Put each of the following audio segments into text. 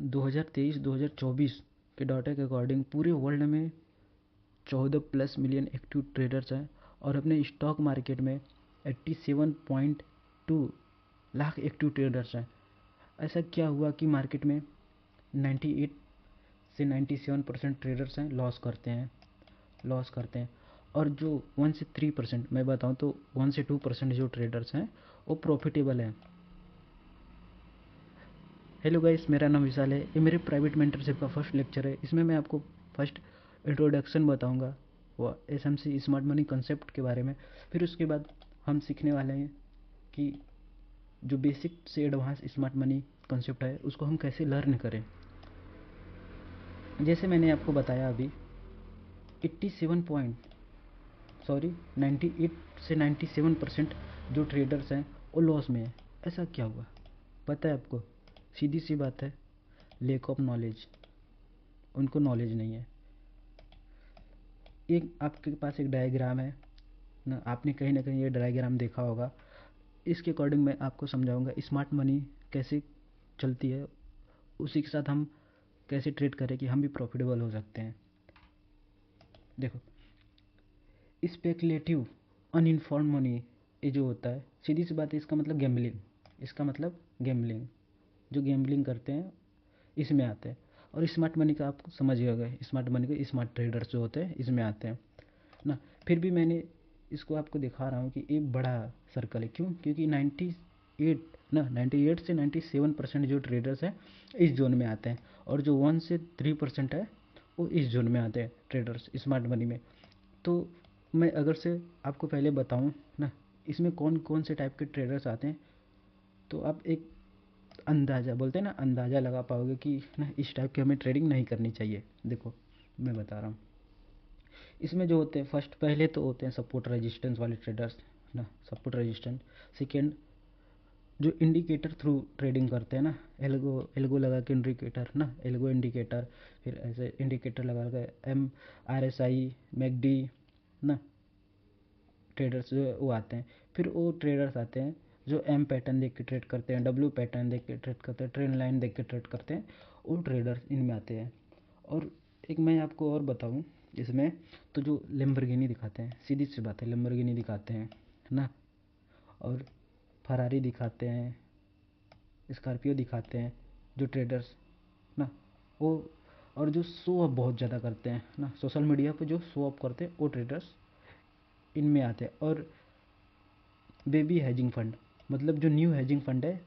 2023-2024 के डाटा के अकॉर्डिंग पूरे वर्ल्ड में 14+ मिलियन एक्टिव ट्रेडर्स हैं और अपने स्टॉक मार्केट में 87.2 लाख एक्टिव ट्रेडर्स हैं। ऐसा क्या हुआ कि मार्केट में 98 से 97% ट्रेडर्स हैं लॉस करते हैं और जो 1 से 3%, मैं बताऊं तो 1 से 2% जो ट्रेडर्स हैं वो प्रॉफिटेबल हैं। हेलो गाइस, मेरा नाम विशाल है। ये मेरे प्राइवेट मेंटरशिप का फर्स्ट लेक्चर है। इसमें मैं आपको फर्स्ट इंट्रोडक्शन बताऊंगा वो एसएमसी स्मार्ट मनी कंसेप्ट के बारे में। फिर उसके बाद हम सीखने वाले हैं कि जो बेसिक से एडवांस स्मार्ट मनी कंसेप्ट है उसको हम कैसे लर्न करें। जैसे मैंने आपको बताया अभी 98 से 97% जो ट्रेडर्स हैं वो लॉस में है। ऐसा क्या हुआ पता है आपको? सीधी सी बात है, लैक ऑफ नॉलेज। उनको नॉलेज नहीं है। एक आपके पास एक डायग्राम है ना, आपने कहीं ना कहीं ये डायग्राम देखा होगा। इसके अकॉर्डिंग मैं आपको समझाऊंगा स्मार्ट मनी कैसे चलती है, उसी के साथ हम कैसे ट्रेड करें कि हम भी प्रॉफिटेबल हो सकते हैं। देखो, स्पेकुलेटिव अनइन्फॉर्म मनी ये जो होता है, सीधी सी बात है, इसका मतलब गैम्बलिंग। जो गैम्बलिंग करते हैं इसमें आते हैं। और स्मार्ट मनी का आप समझ गए, स्मार्ट मनी के स्मार्ट ट्रेडर्स जो होते हैं इसमें आते हैं ना। फिर भी मैंने इसको आपको दिखा रहा हूँ कि एक बड़ा सर्कल है। क्यों? क्योंकि 98 से 97% जो ट्रेडर्स हैं इस जोन में आते हैं और जो 1 से 3% है वो इस जोन में आते हैं ट्रेडर्स स्मार्ट मनी में। तो मैं अगर से आपको पहले बताऊं ना, इसमें कौन कौन से टाइप के ट्रेडर्स आते हैं, तो आप एक अंदाज़ा बोलते हैं ना, अंदाज़ा लगा पाओगे कि ना इस टाइप की हमें ट्रेडिंग नहीं करनी चाहिए। देखो मैं बता रहा हूँ। इसमें जो होते हैं फर्स्ट पहले तो होते हैं सपोर्ट रेजिस्टेंस वाले ट्रेडर्स ना, सपोर्ट रेजिस्टेंस। सेकेंड जो इंडिकेटर थ्रू ट्रेडिंग करते हैं ना, एल्गो लगा के इंडिकेटर ना, एल्गो इंडिकेटर, फिर ऐसे इंडिकेटर लगा के MRSI मैकडी ना, ट्रेडर्स जो वो आते हैं। फिर वो ट्रेडर्स आते हैं जो M पैटर्न देख के ट्रेड करते हैं, W पैटर्न देख के ट्रेड करते हैं, ट्रेंड लाइन देख के ट्रेड करते हैं। वो ट्रेडर्स इनमें आते हैं। और एक मैं आपको और बताऊं इसमें, तो जो लैम्बोर्गिनी दिखाते हैं, सीधी सी बात है, लैम्बोर्गिनी दिखाते हैं ना, और फरारी दिखाते हैं, स्कॉर्पियो दिखाते हैं जो ट्रेडर्स ना वो, और जो शो ऑफ बहुत ज़्यादा करते हैं ना, सोशल मीडिया पे जो शो ऑफ करते हैं वो ट्रेडर्स इनमें आते हैं। और बेबी हेजिंग फंड, मतलब जो न्यू हेजिंग फंड है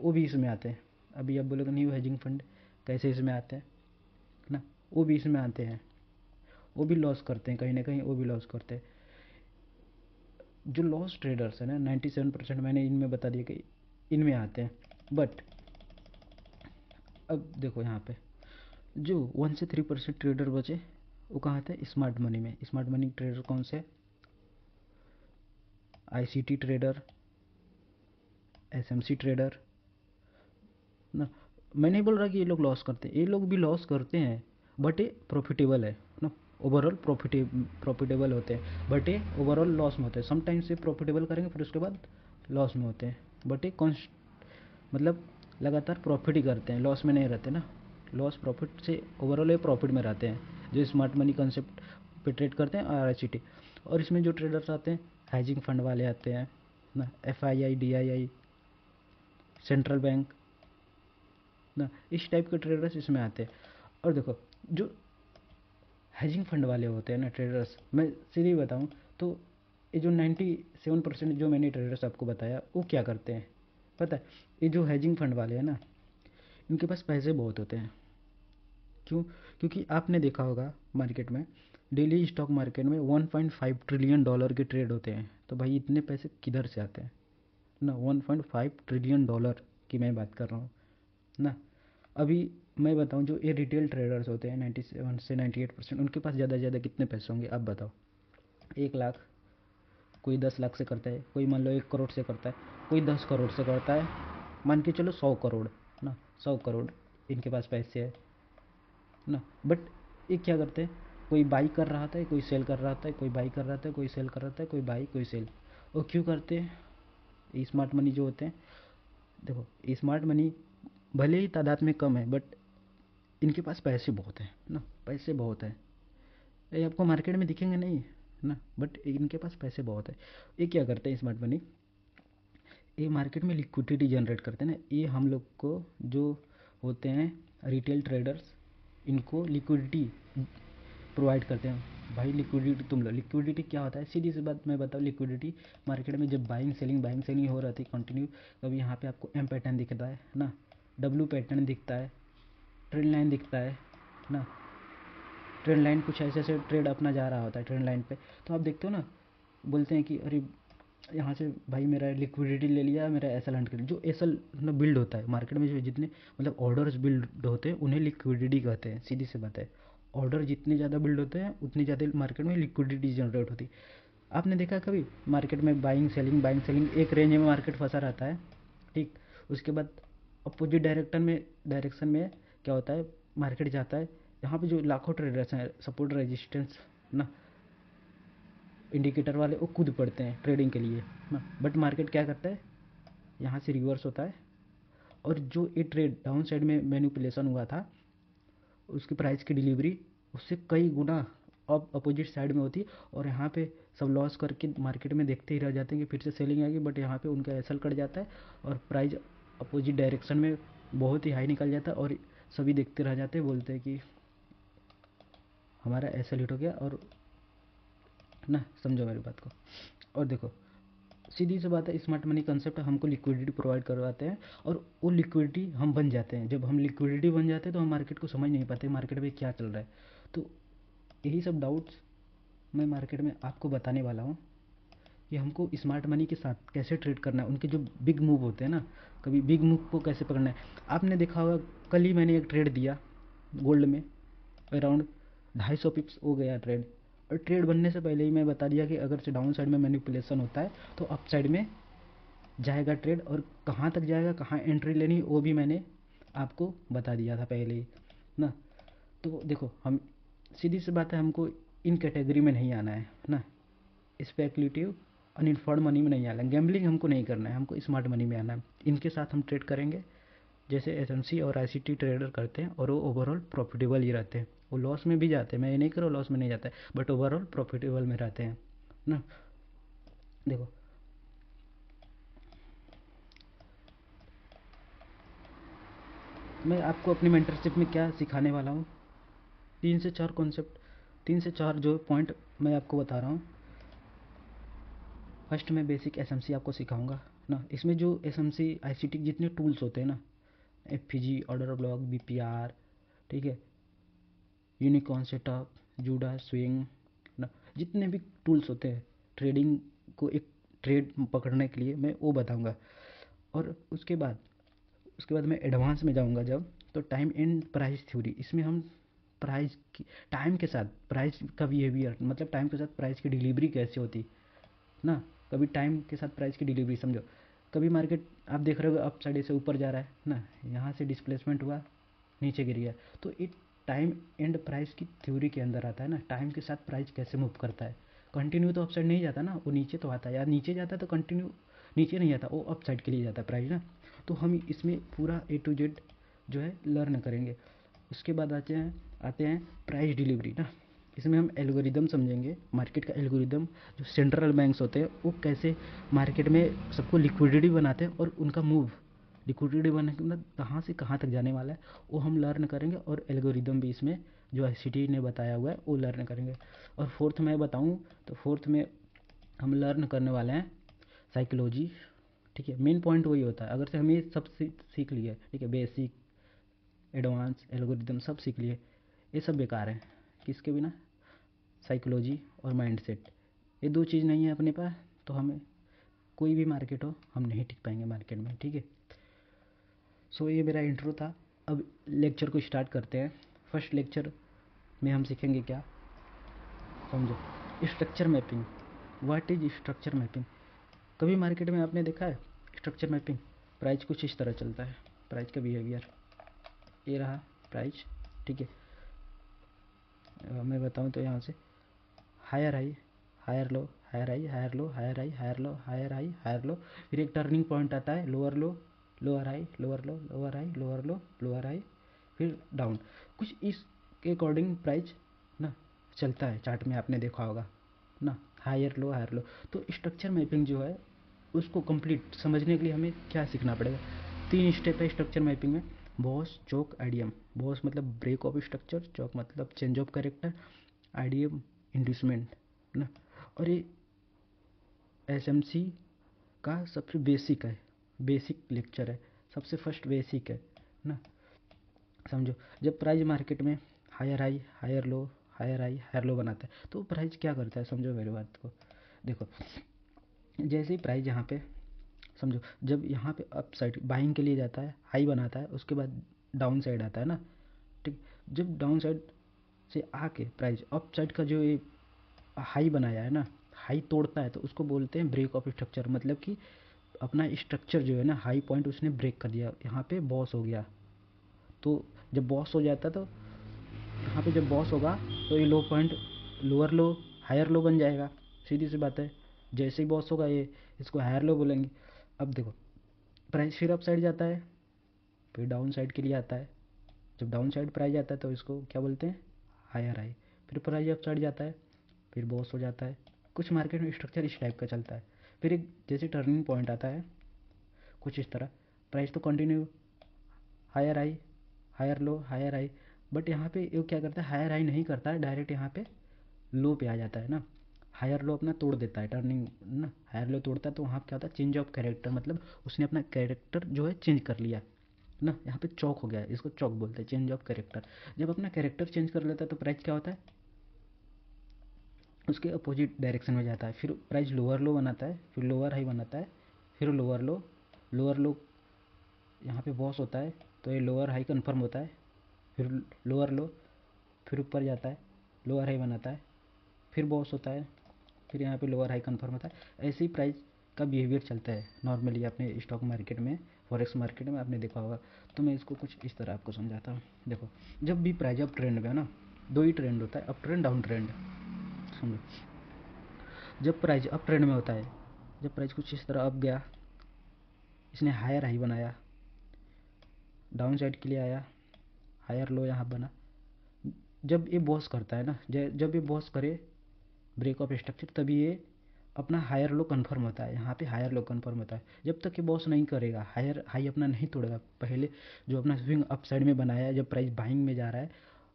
वो भी इसमें आते हैं। अभी आप बोलोगे न्यू हेजिंग फंड कैसे इसमें आते हैं ना, वो भी इसमें आते हैं। वो भी लॉस करते हैं, कहीं ना कहीं वो भी लॉस करते हैं। जो लॉस ट्रेडर्स है ना 97% मैंने इनमें बता दिया कि इनमें आते हैं। बट अब देखो यहाँ पे जो 1 से 3% ट्रेडर बचे वो कहाँ थे? स्मार्ट मनी में। स्मार्ट मनी ट्रेडर कौन से? ICT ट्रेडर, SMC ट्रेडर ना। मैं नहीं बोल रहा कि ये लोग लॉस करते हैं, ये लोग भी लॉस करते हैं बट ये प्रॉफिटेबल है ना, ओवरऑल प्रॉफिटेबल होते हैं, बट ये ओवरऑल लॉस में होते हैं। समटाइम्स ये प्रॉफिटेबल करेंगे फिर उसके बाद लॉस में होते हैं, बट ये मतलब लगातार प्रॉफिट ही करते हैं, लॉस में नहीं रहते ना। लॉस प्रॉफिट से ओवरऑल ये प्रॉफिट में रहते हैं जो स्मार्ट मनी कंसेप्ट पे ट्रेड करते हैं। और ICT, और इसमें जो ट्रेडर्स आते हैं हैजिंग फंड वाले आते हैं ना, FII DII सेंट्रल बैंक ना, इस टाइप के ट्रेडर्स इसमें आते हैं। और देखो जो हेजिंग फंड वाले होते हैं ना ट्रेडर्स, मैं सीधे बताऊं तो ये जो 97% जो मैंने ट्रेडर्स आपको बताया वो क्या करते हैं पता है? ये जो हेजिंग फंड वाले हैं ना, इनके पास पैसे बहुत होते हैं। क्यों? क्योंकि आपने देखा होगा मार्केट में, डेली स्टॉक मार्केट में 1.5 ट्रिलियन डॉलर के ट्रेड होते हैं। तो भाई इतने पैसे किधर से आते हैं ना? 1.5 ट्रिलियन डॉलर की मैं बात कर रहा हूँ ना। अभी मैं बताऊं जो ये रिटेल ट्रेडर्स होते हैं 97 से 98%, उनके पास ज़्यादा से ज़्यादा कितने पैसे होंगे आप बताओ? 1 लाख, कोई 10 लाख से करता है, कोई मान लो 1 करोड़ से करता है, कोई 10 करोड़ से करता है, मान के चलो 100 करोड़ ना, 100 करोड़ इनके पास पैसे है ना। बट ये क्या करते हैं? कोई बाई कर रहा था, कोई सेल कर रहा था, कोई बाई कर रहा था, कोई सेल कर रहा था, कोई बाई कोई सेल। वो क्यों करते हैं? स्मार्ट मनी जो होते हैं, देखो स्मार्ट मनी भले ही तादाद में कम है बट इनके पास पैसे बहुत हैं ना, पैसे बहुत है, ये आपको मार्केट में दिखेंगे नहीं ना, बट इनके पास पैसे बहुत है। ये क्या करते हैं स्मार्ट मनी, ये मार्केट में लिक्विडिटी जनरेट करते हैं ना, ये हम लोग को जो होते हैं रिटेल ट्रेडर्स, इनको लिक्विडिटी प्रोवाइड करते हैं। भाई लिक्विडिटी तुम लो, लिक्विडिटी क्या होता है, सीधी सी बात मैं बताऊँ, लिक्विडिटी मार्केट में जब बाइंग सेलिंग हो रही थी कंटिन्यू, कभी यहाँ पे आपको एम पैटर्न दिखता है ना, डब्ल्यू पैटर्न दिखता है, ट्रेंड लाइन दिखता है ना, ट्रेंड लाइन कुछ ऐसे ऐसे ट्रेड अपना जा रहा होता है ट्रेंड लाइन पे, तो आप देखते हो ना, बोलते हैं कि अरे यहाँ से भाई मेरा लिक्विडिटी ले लिया, मेरा एस एल हंट कर लिया। जो एस एल मतलब बिल्ड होता है मार्केट में, जो जितने मतलब ऑर्डर्स बिल्ड होते हैं उन्हें लिक्विडिटी कहते हैं, सीधी सी बात है। ऑर्डर जितने ज़्यादा बिल्ड होते हैं उतनी ज़्यादा मार्केट में लिक्विडिटी जनरेट होती है। आपने देखा कभी मार्केट में बाइंग सेलिंग एक रेंज में मार्केट फंसा रहता है, ठीक, उसके बाद अपोजिट डायरेक्शन में क्या होता है, मार्केट जाता है, यहाँ पे जो लाखों ट्रेडर्स हैं, सपोर्ट रेजिस्टेंस ना, इंडिकेटर वाले, वो कूद पड़ते हैं ट्रेडिंग के लिए ना, बट मार्केट क्या करता है, यहाँ से रिवर्स होता है, और जो ये ट्रेड डाउन साइड में मैनिपुलेशन हुआ था, उसकी प्राइस की डिलीवरी उससे कई गुना अब अपोजिट साइड में होती है, और यहाँ पे सब लॉस करके मार्केट में देखते ही रह जाते हैं कि फिर से सेलिंग आएगी, बट यहाँ पे उनका एसएल कट जाता है और प्राइस अपोजिट डायरेक्शन में बहुत ही हाई निकल जाता है, और सभी देखते रह जाते हैं, बोलते हैं कि हमारा एसएल हिट हो गया, और ना समझो मेरी बात को। और देखो सीधी सी बात है, स्मार्ट मनी कंसेप्ट हमको लिक्विडिटी प्रोवाइड करवाते हैं, और वो लिक्विडिटी हम बन जाते हैं। जब हम लिक्विडिटी बन जाते हैं तो हम मार्केट को समझ नहीं पाते मार्केट में क्या चल रहा है। तो यही सब डाउट्स मैं मार्केट में आपको बताने वाला हूँ कि हमको स्मार्ट मनी के साथ कैसे ट्रेड करना है, उनके जो बिग मूव होते हैं ना, कभी बिग मूव को कैसे पकड़ना है। आपने देखा होगा, कल ही मैंने एक ट्रेड दिया गोल्ड में, अराउंड 250 पिप्स हो गया ट्रेड, और ट्रेड बनने से पहले ही मैं बता दिया कि अगर से डाउन साइड में मैनिपुलेशन होता है तो अप साइड में जाएगा ट्रेड, और कहाँ तक जाएगा, कहाँ एंट्री लेनी, वो भी मैंने आपको बता दिया था पहले ही ना। तो देखो हम, सीधी सी बात है, हमको इन कैटेगरी में नहीं आना है ना, स्पेकुलेटिव अनइन्फॉर्म मनी में नहीं आना है, गैम्बलिंग हमको नहीं करना है, हमको स्मार्ट मनी में आना है। इनके साथ हम ट्रेड करेंगे जैसे एसएमसी और आईसीटी ट्रेडर करते हैं, और वो ओवरऑल प्रॉफिटेबल ही रहते हैं। वो लॉस में भी जाते हैं, मैं ये नहीं करूँ लॉस में नहीं जाता है, बट ओवरऑल प्रॉफिटेबल में रहते हैं ना। देखो मैं आपको अपनी मेंटरशिप में क्या सिखाने वाला हूँ, 3 से 4 कॉन्सेप्ट, 3 से 4 जो पॉइंट मैं आपको बता रहा हूँ। फर्स्ट मैं बेसिक एसएमसी आपको सिखाऊंगा ना, इसमें जो एसएमसी आईसीटी जितने टूल्स होते हैं ना, एफपीजी, ऑर्डर ब्लॉक, बीपीआर, ठीक है, यूनिकॉर्न सेटअप, जूडा स्विंग ना, जितने भी टूल्स होते हैं ट्रेडिंग को एक ट्रेड पकड़ने के लिए, मैं वो बताऊंगा। और उसके बाद मैं एडवांस में जाऊंगा जब, तो टाइम एंड प्राइस थ्योरी, इसमें हम प्राइस की टाइम के साथ प्राइस का बिहेवियर, मतलब टाइम के साथ प्राइस की डिलीवरी कैसे होती ना, कभी टाइम के साथ प्राइस की डिलीवरी समझो, कभी मार्केट आप देख रहे हो अप साइड से ऊपर जा रहा है ना, यहाँ से डिस्प्लेसमेंट हुआ, नीचे गिर गया, तो ये टाइम एंड प्राइस की थ्योरी के अंदर आता है ना, टाइम के साथ प्राइस कैसे मूव करता है। कंटिन्यू तो अप साइड नहीं जाता ना, वो नीचे तो आता है, या नीचे जाता है तो कंटिन्यू नीचे नहीं जाता, वो अप साइड के लिए जाता है प्राइस ना। तो हम इसमें पूरा ए टू जेड जो है लर्न करेंगे। उसके बाद आते हैं प्राइस डिलीवरी ना, इसमें हम एल्गोरिदम समझेंगे, मार्केट का एल्गोरिदम, जो सेंट्रल बैंक्स होते हैं वो कैसे मार्केट में सबको लिक्विडिटी बनाते हैं, और उनका मूव लिक्विडिटी बनने के बाद कहाँ से कहाँ तक जाने वाला है वो हम लर्न करेंगे, और एल्गोरिदम भी इसमें जो आईसीटी ने बताया हुआ है वो लर्न करेंगे। और फोर्थ मैं बताऊँ तो फोर्थ में हम लर्न करने वाले हैं साइकोलॉजी, ठीक है। मेन पॉइंट वही होता है, अगर से हम ये सब सीख लिए, ठीक है, बेसिक एडवांस एल्गोरिदम सब सीख लिए, ये सब बेकार है किसके बिना, साइकोलॉजी और माइंडसेट, ये दो चीज़ नहीं है अपने पास, तो हमें कोई भी मार्केट हो हम नहीं टिक पाएंगे मार्केट में, ठीक है। सो ये मेरा इंट्रो था, अब लेक्चर को स्टार्ट करते हैं। फर्स्ट लेक्चर में हम सीखेंगे क्या, समझो, structure mapping. What is structure mapping. कभी मार्केट में आपने देखा है स्ट्रक्चर मैपिंग, प्राइस कुछ इस तरह चलता है, प्राइस का बिहेवियर, ये रहा प्राइस, ठीक है। मैं बताऊं तो यहाँ से higher high, higher low, higher high, higher low, higher high, higher low, higher high, higher low, फिर एक टर्निंग पॉइंट आता है, lower low, lower high, lower low, lower high, lower low, lower high, फिर डाउन, कुछ इसके according price ना चलता है चार्ट में, आपने देखा होगा ना, हायर लो हायर लो। तो स्ट्रक्चर मैपिंग जो है उसको कंप्लीट समझने के लिए हमें क्या सीखना पड़ेगा, 3 स्टेप है स्ट्रक्चर मैपिंग में, बॉस चोक आईडीएम। बॉस मतलब ब्रेक ऑफ स्ट्रक्चर, चोक मतलब change of character, IDM inducement ना। और ये एसएमसी का सबसे बेसिक है, बेसिक लेक्चर है, सबसे फर्स्ट बेसिक है ना। समझो, जब प्राइस मार्केट में higher high higher low higher high higher low बनाता है तो प्राइस क्या करता है, समझो मेरी बात को। देखो, जैसे ही प्राइस यहाँ पे, समझो जब यहाँ पे अप साइड बाइंग के लिए जाता है, हाई बनाता है, उसके बाद डाउन साइड आता है ना, ठीक। जब डाउन साइड से आके प्राइस अप साइड का जो ये हाई बनाया है ना, हाई तोड़ता है तो उसको बोलते हैं ब्रेक ऑफ स्ट्रक्चर। मतलब कि अपना स्ट्रक्चर जो है ना, हाई पॉइंट उसने ब्रेक कर दिया, यहाँ पे बॉस हो गया। तो जब बॉस हो जाता तो यहाँ पे जब बॉस होगा तो ये लो point lower low higher low बन जाएगा, सीधी सी बात है। जैसे ही बॉस होगा ये इसको हायर लो बोलेंगे। अब देखो, प्राइस फिर अप साइड जाता है, फिर डाउन साइड के लिए आता है। जब डाउन साइड प्राइस आता है तो इसको क्या बोलते हैं, हायर हाई। फिर प्राइस अप साइड जाता है, फिर बॉस हो जाता है। कुछ मार्केट में स्ट्रक्चर इस टाइप का चलता है। फिर एक जैसे टर्निंग पॉइंट आता है कुछ इस तरह, प्राइस तो continue higher high higher low higher high, but यहाँ पे ये क्या करता है, हायर हाई नहीं करता है, डायरेक्ट यहाँ पे लो पे आ जाता है ना। हायर लो अपना तोड़ देता है, टर्निंग ना हायर लो तोड़ता है तो वहाँ क्या होता है, चेंज ऑफ कैरेक्टर, मतलब उसने अपना कैरेक्टर जो है चेंज कर लिया ना। यहाँ पे चौक हो गया है, इसको चौक बोलते हैं, चेंज ऑफ कैरेक्टर। जब अपना कैरेक्टर चेंज कर लेता है तो प्राइस क्या होता है, उसके अपोजिट डायरेक्शन में जाता है। फिर प्राइस लोअर लो बनाता है, फिर लोअर हाई बनाता है, फिर लोअर लो यहाँ पे बॉस होता है तो ये लोअर हाई कन्फर्म होता है, फिर लोअर लो, फिर ऊपर जाता है, लोअर हाई बनाता है, फिर बॉस होता है, फिर यहाँ पे लोअर हाई कन्फर्म होता है। ऐसे ही प्राइस का बिहेवियर चलता है नॉर्मली अपने स्टॉक मार्केट में, फॉरेक्स मार्केट में आपने देखा होगा। तो मैं इसको कुछ इस तरह आपको समझाता हूँ। देखो, जब भी प्राइस अप ट्रेंड में है ना, दो ही ट्रेंड होता है, अप ट्रेंड डाउन ट्रेंड। समझो, जब प्राइस अप ट्रेंड में होता है, जब प्राइस कुछ इस तरह अप गया, इसने हायर हाई बनाया, डाउन साइड के लिए आया, हायर लो यहाँ बना। जब ये बॉस करता है ना, जब ये बॉस करे ब्रेक ऑफ स्ट्रक्चर, तभी ये अपना हायर लो कन्फर्म होता है, यहाँ पे हायर लो कन्फर्म होता है। जब तक ये बॉस नहीं करेगा, हायर हाई अपना नहीं तोड़ेगा, पहले जो अपना स्विंग अप साइड में बनाया है, जब प्राइस बाइंग में जा रहा है,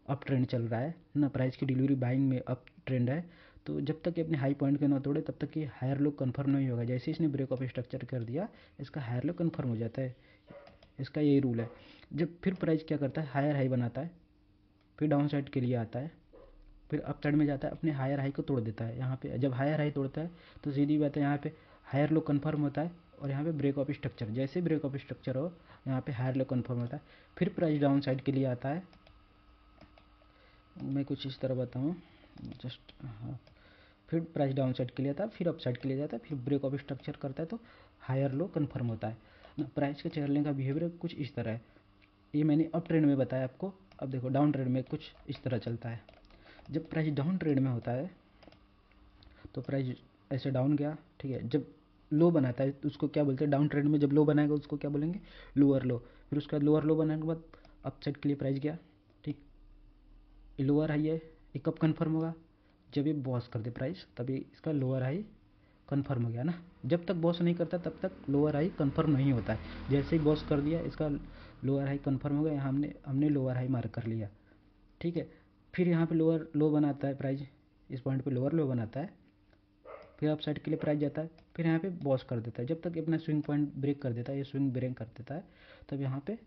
अप ट्रेंड चल रहा है ना, प्राइस की डिलीवरी बाइंग में अप ट्रेंड है, तो जब तक ये अपने हाई पॉइंट को ना तोड़े तब तक ये हायर लो कन्फर्म नहीं होगा। जैसे इसने ब्रेक ऑफ स्ट्रक्चर कर दिया, इसका हायर लो कन्फर्म हो जाता है, इसका यही रूल है। जब फिर प्राइस क्या करता है, हायर हाई बनाता है, फिर डाउन साइड के लिए आता है, फिर अप साइड में जाता है, अपने हायर हाई को तोड़ देता है। यहाँ पे जब हायर हाई तोड़ता है तो सीधी बात है, यहाँ पे हायर लो कन्फर्म होता है, और यहाँ पे ब्रेक ऑफ स्ट्रक्चर, जैसे ब्रेक ऑफ स्ट्रक्चर हो यहाँ पे हायर लो कन्फर्म होता है। फिर प्राइस डाउन साइड के लिए आता है, मैं कुछ इस तरह बताऊँ जस्ट, हाँ। फिर प्राइस डाउन साइड के लिए आता है, फिर अप साइड के लिए जाता है, फिर ब्रेक ऑफ स्ट्रक्चर करता है तो हायर लो कन्फर्म होता है ना। प्राइस के चलने का बिहेवियर कुछ इस तरह है, ये मैंने अप ट्रेंड में बताया आपको। अब देखो, डाउन ट्रेंड में कुछ इस तरह चलता है। जब प्राइस डाउन ट्रेंड में होता है तो प्राइस ऐसे डाउन गया, ठीक है। जब लो बनाता है तो उसको क्या बोलते हैं, डाउन ट्रेंड में जब लो बनाएगा उसको क्या बोलेंगे, लोअर लो। फिर उसका लोअर लो बनाने के बाद अप साइड के लिए प्राइस गया, ठीक। ये लोअर हाई है, ये कब कन्फर्म होगा, जब ये बॉस कर दे प्राइस, तभी इसका लोअर हाई कन्फर्म हो गया ना। जब तक बॉस नहीं करता तब तक लोअर हाई कन्फर्म नहीं होता है। जैसे ही बॉस कर दिया, इसका लोअर हाई कन्फर्म हो गया, यहाँ हमने हमने लोअर हाई मार्क कर लिया, ठीक है। फिर यहाँ पे लोअर लो बनाता है प्राइस, इस पॉइंट पे लोअर लो बनाता है, फिर अप साइड के लिए प्राइस जाता है, फिर यहाँ पे बॉस कर देता है। जब तक अपना स्विंग पॉइंट ब्रेक कर देता है, ये स्विंग ब्रेक कर देता है, तब यहाँ पे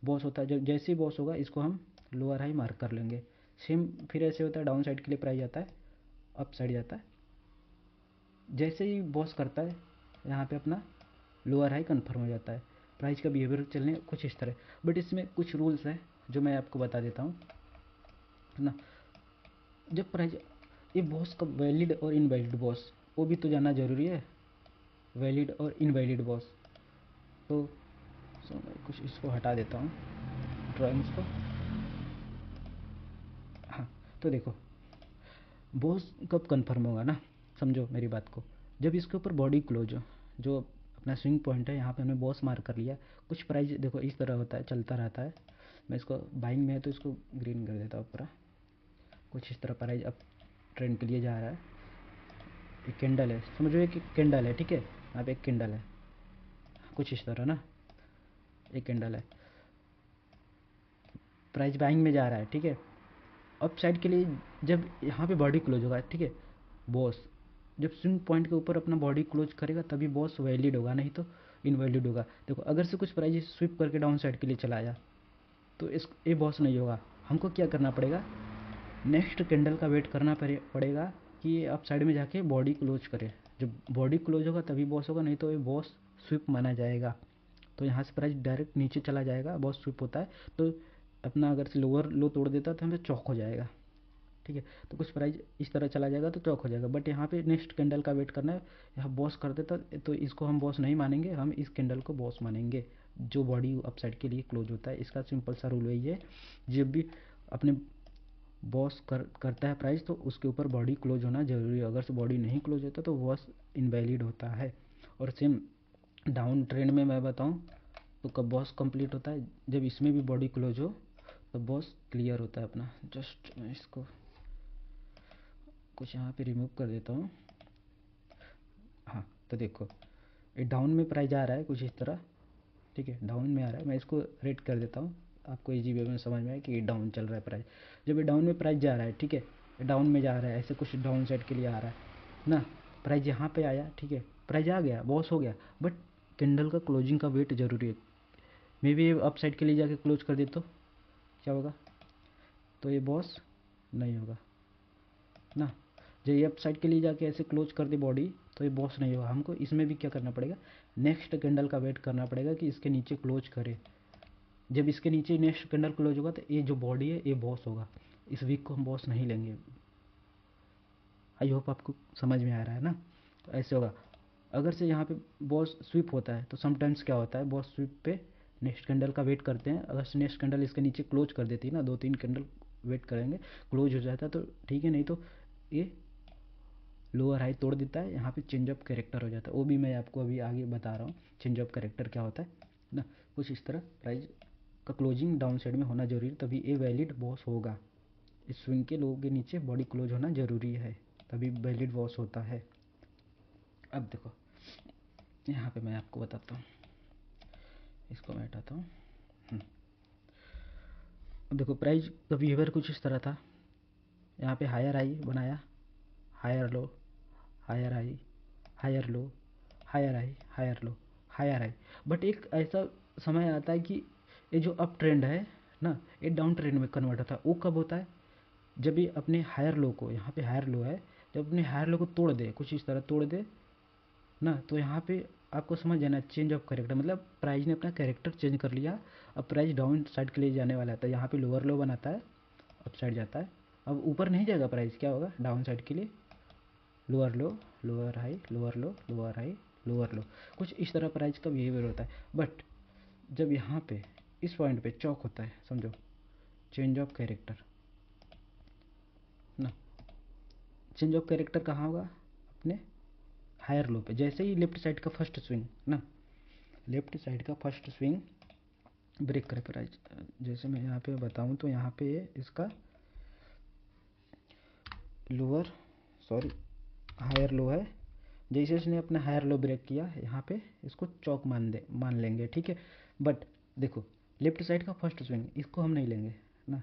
बॉस होता है। जब जैसे ही बॉस होगा इसको हम लोअर हाई मार्क कर लेंगे। सेम फिर ऐसे होता है, डाउन साइड के लिए प्राइस जाता है, अप साइड जाता है, जैसे ही बॉस करता है यहाँ पे अपना लोअर हाई कन्फर्म हो जाता है। प्राइस का बिहेवियर चलने कुछ इस तरह, बट इसमें कुछ रूल्स हैं जो मैं आपको बता देता हूँ, है ना। जब प्राइस, ये बॉस का वैलिड और इनवैलिड बॉस, वो भी तो जानना ज़रूरी है, वैलिड और इनवैलिड बॉस। तो मैं कुछ इसको हटा देता हूँ, ड्राइंग्स को। हाँ, तो देखो, बॉस कब कंफर्म होगा ना, समझो मेरी बात को, जब इसके ऊपर बॉडी क्लोज हो, जो अपना स्विंग पॉइंट है, यहाँ पे हमने बॉस मार्क कर लिया। कुछ प्राइस देखो इस तरह होता है, चलता रहता है। मैं इसको बाइंग में है तो इसको ग्रीन कर देता हूँ पूरा। कुछ इस तरह प्राइस अब ट्रेंड के लिए जा रहा है। एक कैंडल है, समझो एक कैंडल है, ठीक है, यहाँ पे एक कैंडल है, कुछ इस तरह ना, एक कैंडल है, प्राइस बाइंग में जा रहा है, ठीक है। अप साइड के लिए जब यहाँ पे बॉडी क्लोज होगा, ठीक है, बॉस जब स्विंग पॉइंट के ऊपर अपना बॉडी क्लोज करेगा तभी बॉस वैलिड होगा, नहीं तो इनवैलिड होगा। देखो अगर से कुछ प्राइस स्विप करके डाउन साइड के लिए चला आया तो इस ये बॉस नहीं होगा। हमको क्या करना पड़ेगा, नेक्स्ट कैंडल का वेट करना पड़ेगा कि ये अप साइड में जाके बॉडी क्लोज करे। जब बॉडी क्लोज होगा तभी बॉस होगा, नहीं तो ये बॉस स्विप माना जाएगा। तो यहाँ से प्राइस डायरेक्ट नीचे चला जाएगा, बॉस स्विप होता है तो अपना अगर से लोअर लो तोड़ देता तो हमें चौक हो जाएगा, ठीक है। तो कुछ प्राइस इस तरह चला जाएगा तो चौक हो जाएगा, बट यहाँ पे नेक्स्ट कैंडल का वेट करना है। यहाँ बॉस कर देता तो इसको हम बॉस नहीं मानेंगे, हम इस कैंडल को बॉस मानेंगे जो बॉडी अपसाइड के लिए क्लोज होता है। इसका सिंपल सा रूल वही है, जब भी अपने बॉस करता है प्राइस तो उसके ऊपर बॉडी क्लोज होना जरूरी है। अगर से बॉडी नहीं क्लोज होता तो बॉस इनवैलिड होता है। और सेम डाउन ट्रेंड में मैं बताऊँ तो कब बॉस कंप्लीट होता है, जब इसमें भी बॉडी क्लोज हो तो बॉस क्लियर होता है अपना। जस्ट मैं इसको कुछ यहाँ पे रिमूव कर देता हूँ। हाँ तो देखो ये डाउन में प्राइस आ रहा है कुछ इस तरह, ठीक है, डाउन में आ रहा है। मैं इसको रेड कर देता हूँ, आपको इजी वे में समझ में आए कि ये डाउन चल रहा है प्राइस। जब ये डाउन में प्राइस जा रहा है, ठीक है, डाउन में जा रहा है, ऐसे कुछ डाउन साइड के लिए आ रहा है ना, प्राइस यहाँ पे आया, ठीक है, प्राइस आ गया, बॉस हो गया, बट कैंडल का क्लोजिंग का वेट जरूरी है। मे बी अप साइड के लिए जाके क्लोज कर दे तो क्या होगा, तो ये बॉस नहीं होगा ना। जब ये अप साइड के लिए जाके ऐसे क्लोज कर दे बॉडी तो ये बॉस नहीं होगा। हमको इसमें भी क्या करना पड़ेगा, नेक्स्ट कैंडल का वेट करना पड़ेगा कि इसके नीचे क्लोज करे। जब इसके नीचे नेक्स्ट कैंडल क्लोज होगा तो ये जो बॉडी है ये बॉस होगा। इस वीक को हम बॉस नहीं लेंगे। आई होप आपको समझ में आ रहा है ना। तो ऐसे होगा। अगर से यहाँ पे बॉस स्विप होता है तो समटाइम्स क्या होता है, बॉस स्विप पे नेक्स्ट कैंडल का वेट करते हैं। अगर से नेक्स्ट कैंडल इसके नीचे क्लोज कर देती है ना, 2-3 कैंडल वेट करेंगे, क्लोज हो जाता है तो ठीक है, नहीं तो ये लोअर हाई तोड़ देता है, यहाँ पे चेंज ऑफ कैरेक्टर हो जाता है। वो भी मैं आपको अभी आगे बता रहा हूँ चेंज ऑफ कैरेक्टर क्या होता है ना। कुछ इस तरह प्राइस का क्लोजिंग डाउन साइड में होना जरूरी है, तभी ये वैलिड बॉस होगा। इस स्विंग के लोगों के नीचे बॉडी क्लोज होना जरूरी है, तभी वैलिड बॉस होता है। अब देखो यहाँ पे मैं आपको बताता हूँ, इसको मैं हटाता हूँ। अब देखो प्राइस का बिहेवियर कुछ इस तरह था। यहाँ पे हायर हाई बनाया, higher low, higher high, higher low, higher high, higher low, higher high. But एक ऐसा समय आता है कि ये जो अप ट्रेंड है ना, ये डाउन ट्रेंड में कन्वर्ट होता है। वो कब होता है, जब ये अपने हायर लो को, यहाँ पे हायर लो है, जब अपने हायर लो को तोड़ दे, कुछ इस तरह तोड़ दे ना, तो यहाँ पे आपको समझ जाना चेंज ऑफ कैरेक्टर, मतलब प्राइस ने अपना कैरेक्टर चेंज कर लिया। अब प्राइस डाउन साइड के लिए जाने वाला था। यहाँ पे लोअर लो बनाता है, अप साइड जाता है। अब ऊपर नहीं जाएगा प्राइस, क्या होगा डाउन साइड के लिए, lower low, lower high, lower low, lower high, lower लो। कुछ इस तरह प्राइस का बिहेवियर होता है। बट जब यहाँ पे इस पॉइंट पे चौक होता है, समझो चेंज ऑफ कैरेक्टर ना, चेंज ऑफ कैरेक्टर कहाँ होगा, अपने हायर लो पे। जैसे ही लेफ्ट साइड का फर्स्ट स्विंग ना, लेफ्ट साइड का फर्स्ट स्विंग ब्रेक करे प्राइस, जैसे मैं यहाँ पे बताऊँ तो यहाँ पे इसका लोअर, सॉरी हायर लो है। जैसे इसने अपना हायर लो ब्रेक किया, यहाँ पे इसको चौक मान लेंगे, ठीक है। बट देखो लेफ्ट साइड का फर्स्ट स्विंग इसको हम नहीं लेंगे ना,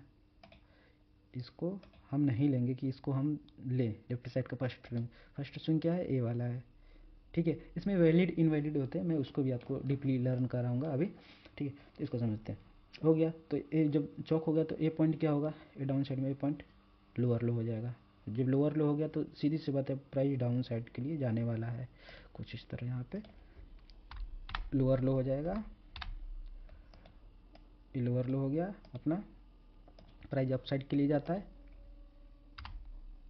इसको हम नहीं लेंगे कि इसको हम लें। लेफ्ट साइड का फर्स्ट स्विंग क्या है, ए वाला है, ठीक है। इसमें वैलिड इनवैलिड होते हैं, मैं उसको भी आपको डीपली लर्न कराऊंगा अभी, ठीक है। तो इसको समझते हैं। हो गया तो ए जब चौक हो गया तो ए पॉइंट क्या होगा, ए डाउन साइड में ए पॉइंट लोअर लो हो जाएगा। जब लोअर लो हो गया तो सीधी सी बात है प्राइस डाउन साइड के लिए जाने वाला है। कुछ इस तरह यहाँ पे लोअर लो हो जाएगा, ये लोअर लो हो गया अपना, प्राइस अप साइड के लिए जाता है,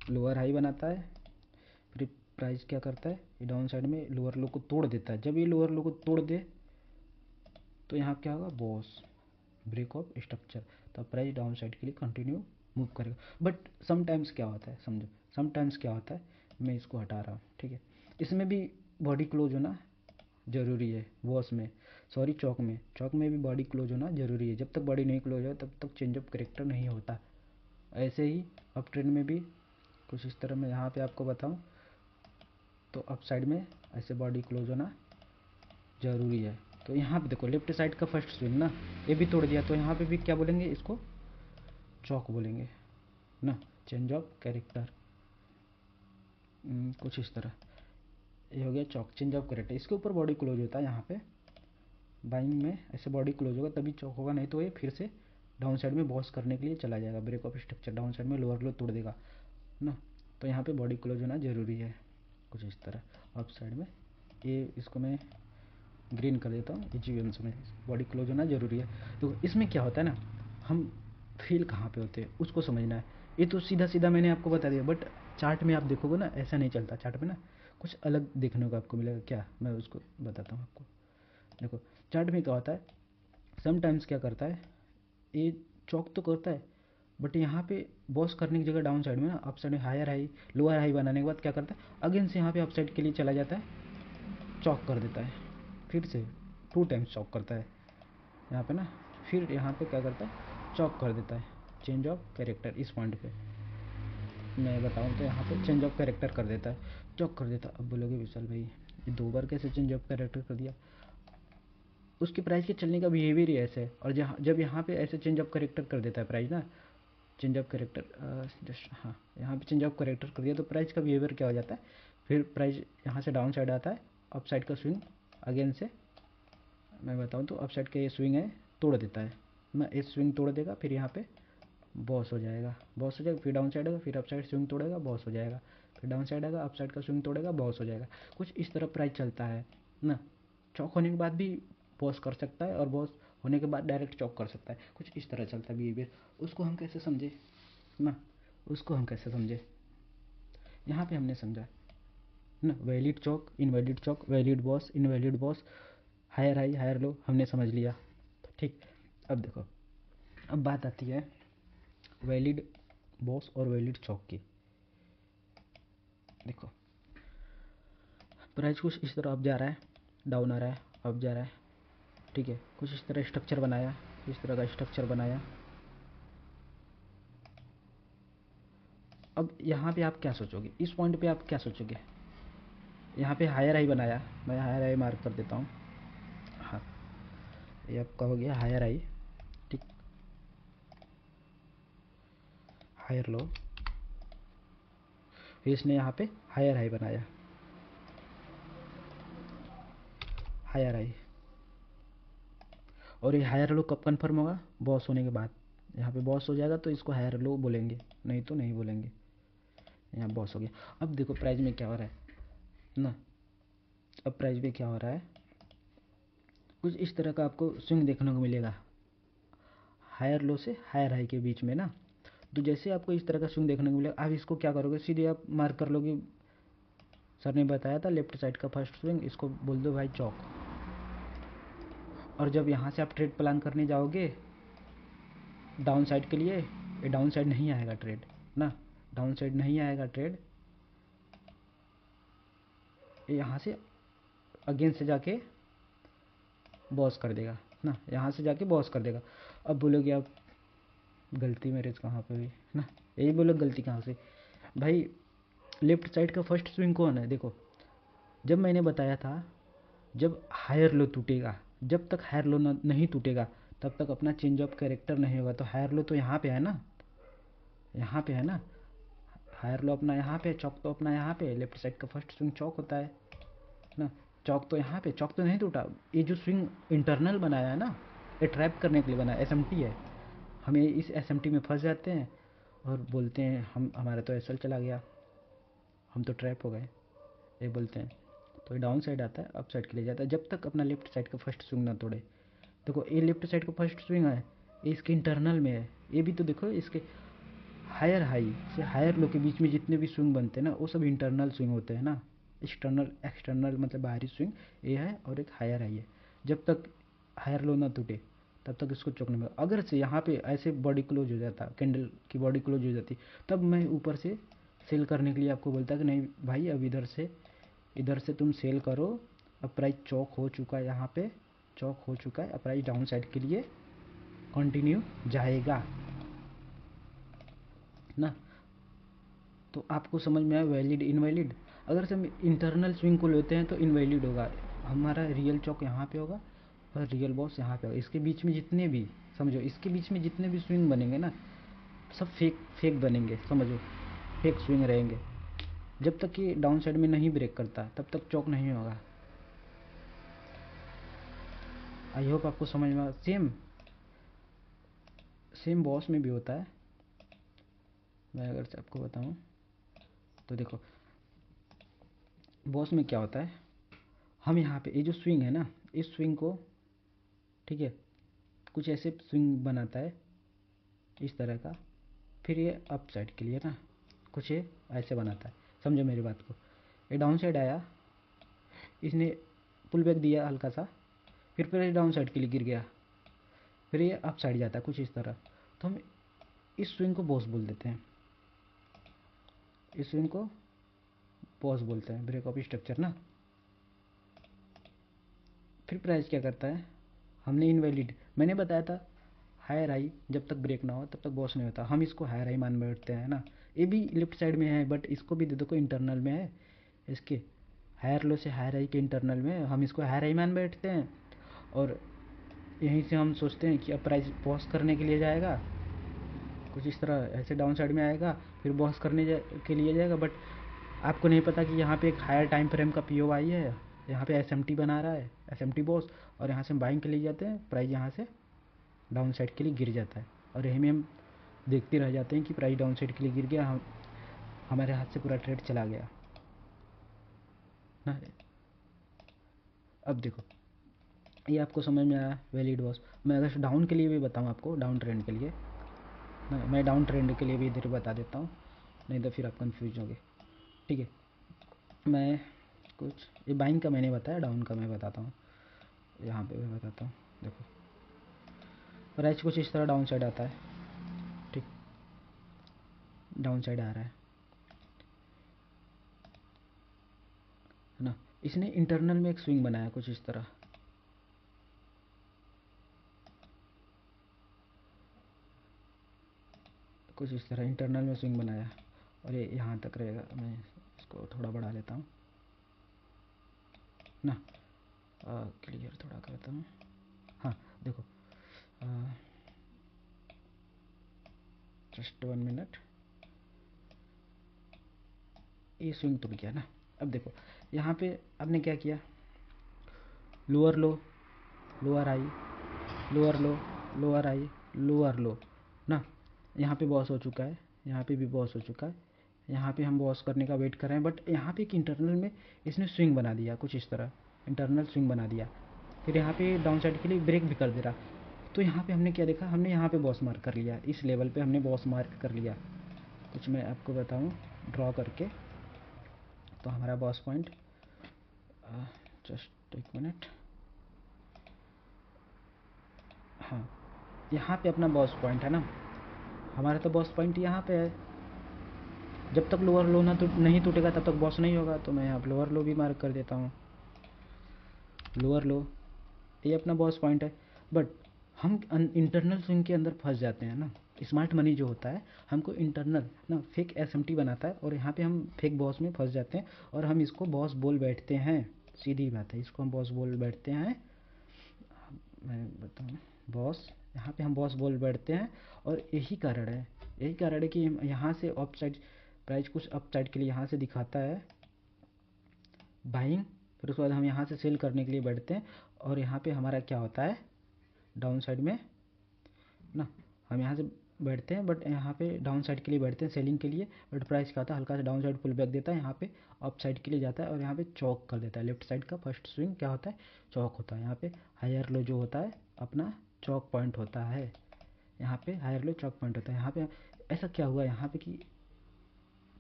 लोअर हाई बनाता है, फिर प्राइस क्या करता है, ये डाउन साइड में लोअर लो को तोड़ देता है। जब ये लोअर लो को तोड़ दे तो यहाँ क्या होगा, बॉस ब्रेक ऑफ स्ट्रक्चर, तो प्राइस डाउन साइड के लिए कंटिन्यू मूव करेगा। बट समटाइम्स क्या होता है, समझो समटाइम्स क्या होता है, मैं इसको हटा रहा हूँ, ठीक है। इसमें भी बॉडी क्लोज होना ज़रूरी है, वॉश में, सॉरी चौक में भी बॉडी क्लोज होना ज़रूरी है। जब तक बॉडी नहीं क्लोज हो तब तक चेंज ऑफ कैरेक्टर नहीं होता। ऐसे ही अप ट्रेंड में भी कुछ इस तरह मैं यहाँ पे आपको बताऊँ तो अप साइड में ऐसे बॉडी क्लोज होना ज़रूरी है। तो यहाँ पे देखो लेफ्ट साइड का फर्स्ट स्विंग ना, ये भी तोड़ दिया, तो यहाँ पे भी क्या बोलेंगे, इसको चौक बोलेंगे ना, चेंज ऑफ कैरेक्टर। कुछ इस तरह ये हो गया चौक, चेंज ऑफ कैरेक्टर। इसके ऊपर बॉडी क्लोज होता है, यहाँ पे बाइंग में ऐसे बॉडी क्लोज होगा तभी चौक होगा, नहीं तो ये फिर से डाउन साइड में बॉस करने के लिए चला जाएगा, break of structure down side में लोअर लो तोड़ देगा ना। तो यहाँ पे बॉडी क्लोज होना ज़रूरी है, कुछ इस तरह। अप साइड में ये इसको मैं ग्रीन कर देता हूँ, एजीएम्स में बॉडी क्लोज होना ज़रूरी है। तो इसमें क्या होता है ना, हम फील कहाँ पे होते हैं उसको समझना है। ये तो सीधा सीधा मैंने आपको बता दिया, बट चार्ट में आप देखोगे ना ऐसा नहीं चलता, चार्ट में ना कुछ अलग देखने को आपको मिलेगा। क्या, मैं उसको बताता हूँ आपको। देखो चार्ट में क्या होता है, समटाइम्स क्या करता है, ये चौक तो करता है बट यहाँ पे बॉस करने की जगह डाउन साइड में ना अप साइड में हायर हाई लोअर हाई बनाने के बाद क्या करता है, अगेन से यहाँ पे अप साइड के लिए चला जाता है, चौक कर देता है, फिर से 2 टाइम्स चौक करता है यहाँ पे ना, फिर यहाँ पे क्या करता है, चौक कर देता है। चेंज ऑफ कैरेक्टर इस पॉइंट पे मैं बताऊँ तो यहाँ पे चेंज ऑफ कैरेक्टर कर देता है, चौक कर देता है। अब बोलोगे विशाल भाई ये 2 बार कैसे चेंज ऑफ कैरेक्टर कर दिया, उसके प्राइस के चलने का बिहेवियर ही ऐसे है। और जहाँ जब यहाँ पे ऐसे चेंज ऑफ कैरेक्टर कर देता है प्राइस ना, चेंज ऑफ कैरेक्टर जस्ट हाँ यहाँ पे चेंज ऑफ कैरेक्टर कर दिया तो प्राइस का बिहेवियर क्या हो जाता है, फिर प्राइस यहाँ से डाउन साइड आता है, अप साइड का स्विंग अगेन से मैं बताऊँ तो अप साइड का ये स्विंग है तोड़ देता है ना, इस स्विंग तोड़ देगा, फिर यहाँ पे बॉस हो जाएगा, बॉस हो जाएगा, फिर डाउन साइड आएगा, फिर अप साइड स्विंग तोड़ेगा, बॉस हो जाएगा, फिर डाउन साइड आएगा, अप साइड का स्विंग तोड़ेगा, बॉस हो जाएगा। कुछ इस तरह प्राइस चलता है ना। चौक होने के बाद भी बॉस कर सकता है और बॉस होने के बाद डायरेक्ट चौक कर सकता है, कुछ इस तरह चलता है बिहेवियर। उसको हम कैसे समझे ना, उसको हम कैसे समझे, यहाँ पे हमने समझा ना, वैलिड चौक, इनवैलिड चौक, valid boss, invalid boss, higher high higher low, हमने समझ लिया। ठीक, अब देखो, अब बात आती है वैलिड बॉस और वैलिड चौक की। देखो प्राइस कुछ इस तरह अप जा रहा है, डाउन आ रहा है, अप जा रहा है, ठीक है, कुछ इस तरह स्ट्रक्चर बनाया, इस तरह का स्ट्रक्चर बनाया। अब यहाँ पे आप क्या सोचोगे, इस पॉइंट पे आप क्या सोचोगे, यहाँ पे हायर हाई बनाया, मैं हायर हाई मार्क कर देता हूँ, हाँ ये आपका हो गया हायर हाई, ठीक, हायर लो, फिर इसने यहाँ पे हायर हाई बनाया, हायर हाई, और ये हायर लो कब कन्फर्म होगा, बॉस होने के बाद। यहाँ पे बॉस हो जाएगा तो इसको हायर लो बोलेंगे, नहीं तो नहीं बोलेंगे, यहाँ बॉस हो गया। अब देखो प्राइस में क्या हो रहा है ना, अब प्राइस में क्या हो रहा है, कुछ इस तरह का आपको स्विंग देखने को मिलेगा हायर लो से हायर हाई के बीच में ना। तो जैसे आपको इस तरह का स्विंग देखने को मिलेगा, आप इसको क्या करोगे, सीधे आप मार्क कर लोगे, सर ने बताया था लेफ्ट साइड का फर्स्ट स्विंग, इसको बोल दो भाई चौक। और जब यहाँ से आप ट्रेड प्लान करने जाओगे डाउन साइड के लिए, ये डाउन साइड नहीं आएगा ट्रेड ना, डाउन साइड नहीं आएगा ट्रेड, ये यहाँ से अगेन से जाके बॉस कर देगा ना, यहाँ से जाके बॉस कर देगा। अब बोलोगे आप गलती मेरे कहाँ पे हुई ना, यही बोलो गलती कहाँ से भाई, लेफ्ट साइड का फर्स्ट स्विंग कौन है, देखो जब मैंने बताया था जब हायर लो टूटेगा, जब तक हायर लो नहीं टूटेगा तब तक अपना चेंज ऑफ कैरेक्टर नहीं होगा। तो हायर लो तो यहाँ पे है ना, यहाँ पे है ना, हायर लो अपना यहाँ पे, चौक तो अपना यहाँ पे, लेफ्ट साइड का फर्स्ट स्विंग चौक होता है ना, चौक तो यहाँ पे, चौक तो नहीं टूटा। ये जो स्विंग इंटरनल बनाया है ना, ये ट्रैप करने के लिए बना है, एसएमटी है, हम ये इस एसएमटी में फंस जाते हैं और बोलते हैं हम हमारा तो एसएल चला गया, हम तो ट्रैप हो गए, ये बोलते हैं। तो ये डाउन साइड आता है, अप साइड के लिए जाता है, जब तक अपना लेफ्ट साइड का फर्स्ट स्विंग ना तोड़े। देखो ये लेफ्ट साइड का फर्स्ट स्विंग है, ये इसके इंटरनल में है, ये भी तो देखो इसके हायर हाई से हायर लो के बीच में जितने भी स्विंग बनते हैं ना वो सब इंटरनल स्विंग होते हैं ना, एक्सटर्नल एक्सटर्नल मतलब बाहरी स्विंग ये है, और एक हायर हाई है। जब तक हायर लो ना टूटे तब तक इसको चौकने में, अगर से यहाँ पे ऐसे बॉडी क्लोज हो जाता, कैंडल की बॉडी क्लोज हो जाती, तब मैं ऊपर से सेल करने के लिए आपको बोलता कि नहीं भाई अब इधर से तुम सेल करो, अब प्राइस चौक हो चुका है, यहाँ पे चौक हो चुका है। अब प्राइस डाउन साइड के लिए कंटिन्यू जाएगा ना। तो आपको समझ में आया वैलिड इनवैलिड। अगर से हम इंटरनल स्विंग को लेते हैं तो इनवैलिड होगा, हमारा रियल चौक यहाँ पे होगा और रियल बॉस यहाँ पे होगा। इसके बीच में जितने भी, समझो इसके बीच में जितने भी स्विंग बनेंगे ना, सब फेक फेक बनेंगे, समझो फेक स्विंग रहेंगे। जब तक कि डाउन साइड में नहीं ब्रेक करता तब तक चौक नहीं होगा। आई होप आपको समझ में। सेम बॉस में भी होता है। मैं अगर से आपको बताऊं तो देखो बॉस में क्या होता है, हम यहाँ पे ये जो स्विंग है ना, इस स्विंग को, ठीक है, कुछ ऐसे स्विंग बनाता है इस तरह का, फिर ये अप साइड के लिए ना कुछ ये ऐसे बनाता है, समझो मेरी बात को। ये डाउन साइड आया, इसने पुल बैक दिया हल्का सा, फिर प्राइस डाउन साइड के लिए गिर गया, फिर ये अप साइड जाता है कुछ इस तरह। तो हम इस स्विंग को बॉस बोल देते हैं, इस स्विंग को बॉस बोलते हैं, ब्रेक ऑफ स्ट्रक्चर ना। फिर प्राइस क्या करता है, हमने इनवैलिड, मैंने बताया था हायर हाई जब तक ब्रेक ना हो तब तक बॉस नहीं होता, हम इसको हायर हाई मान बैठते हैं ना। ये भी लेफ्ट साइड में है बट इसको भी देखो इंटरनल में है, इसके हायर लो से हायर हाई के इंटरनल में हम इसको हायर हाई मान बैठते हैं। और यहीं से हम सोचते हैं कि अब प्राइस बॉस करने के लिए जाएगा कुछ इस तरह, ऐसे डाउन साइड में आएगा फिर बॉस करने के लिए जाएगा। बट आपको नहीं पता कि यहाँ पे एक हायर टाइम फ्रेम का POI है, यहाँ पे SMT बना रहा है, SMT बॉस, और यहाँ से हम बाइंग के लिए जाते हैं, प्राइस यहाँ से डाउन साइड के लिए गिर जाता है और यहीं में हम देखते रह जाते हैं कि प्राइस डाउन साइड के लिए गिर गया, हमारे हाथ से पूरा ट्रेड चला गया ना। अब देखो ये आपको समझ में आया वैलिड बॉस। मैं अगर डाउन के लिए भी बताऊँ आपको, डाउन ट्रेंड के लिए ना, मैं डाउन ट्रेंड के लिए भी इधर बता देता हूँ, नहीं तो फिर आप कंफ्यूज होंगे, ठीक है। मैं कुछ ये बाइंग का मैंने बताया, डाउन का मैं बताता हूँ, यहाँ पे मैं बताता हूँ। देखो प्राइस कुछ इस तरह डाउन साइड आता है, ठीक, डाउन साइड आ रहा है ना। इसने इंटरनल में एक स्विंग बनाया कुछ इस तरह, कुछ इस तरह इंटरनल में स्विंग बनाया और ये यहाँ तक रहेगा। मैं इसको थोड़ा बढ़ा लेता हूँ ना, क्लियर थोड़ा करता हूँ। हाँ देखो, जस्ट 1 मिनट, ये स्विंग टूट गया ना। अब देखो यहाँ पे आपने क्या किया, lower low, lower high, lower low, lower high, lower लो ना। यहाँ पे बॉस हो चुका है, यहाँ पे भी बॉस हो चुका है, यहाँ पे हम बॉस करने का वेट कर रहे हैं। बट यहाँ पे एक इंटरनल में इसने स्विंग बना दिया कुछ इस तरह, इंटरनल स्विंग बना दिया, फिर यहाँ पे डाउन साइड के लिए ब्रेक भी कर दे रहा। तो यहाँ पे हमने क्या देखा, हमने यहाँ पे बॉस मार्क कर लिया, इस लेवल पे हमने बॉस मार्क कर लिया। कुछ मैं आपको बताऊँ ड्रॉ करके, तो हमारा बॉस पॉइंट, जस्ट 1 मिनट, हाँ यहाँ पे अपना बॉस पॉइंट है ना, हमारा तो बॉस पॉइंट यहाँ पे है। जब तक लोअर लो ना तो नहीं टूटेगा तब तक बॉस नहीं होगा, तो मैं यहाँ पर लोअर लो भी मार्क कर देता हूँ, लोअर लो, ये अपना बॉस पॉइंट है। बट हम इंटरनल स्विंग के अंदर फंस जाते हैं ना। स्मार्ट मनी जो होता है हमको इंटरनल ना फेक SMT बनाता है और यहाँ पे हम फेक बॉस में फंस जाते हैं और हम इसको बॉस बोल बैठते हैं, सीधी बात है, इसको हम बॉस बोल बैठते हैं। मैं बताऊँ बॉस, यहाँ पे हम बॉस बोल बैठते हैं और यही कारण है कि यहाँ से अप साइड प्राइस कुछ अप साइड के लिए यहाँ से दिखाता है बाइंग, फिर उसके बाद हम यहाँ से सेल करने के लिए बैठते हैं और यहाँ पे हमारा क्या होता है डाउन साइड में ना, हम यहाँ से बैठते हैं बट यहाँ पे डाउन साइड के लिए बैठते हैं सेलिंग के लिए। बट प्राइस क्या होता है, हल्का सा डाउन साइड पुल बैक देता है, यहाँ पे अप साइड के लिए जाता है और यहाँ पे चौक कर देता है। लेफ्ट साइड का फर्स्ट स्विंग क्या होता है, चौक होता है। यहाँ पे हायर लो जो होता है अपना चौक पॉइंट होता है, यहाँ पे हायर लो चौक पॉइंट होता है। यहाँ पे ऐसा क्या हुआ यहाँ पे कि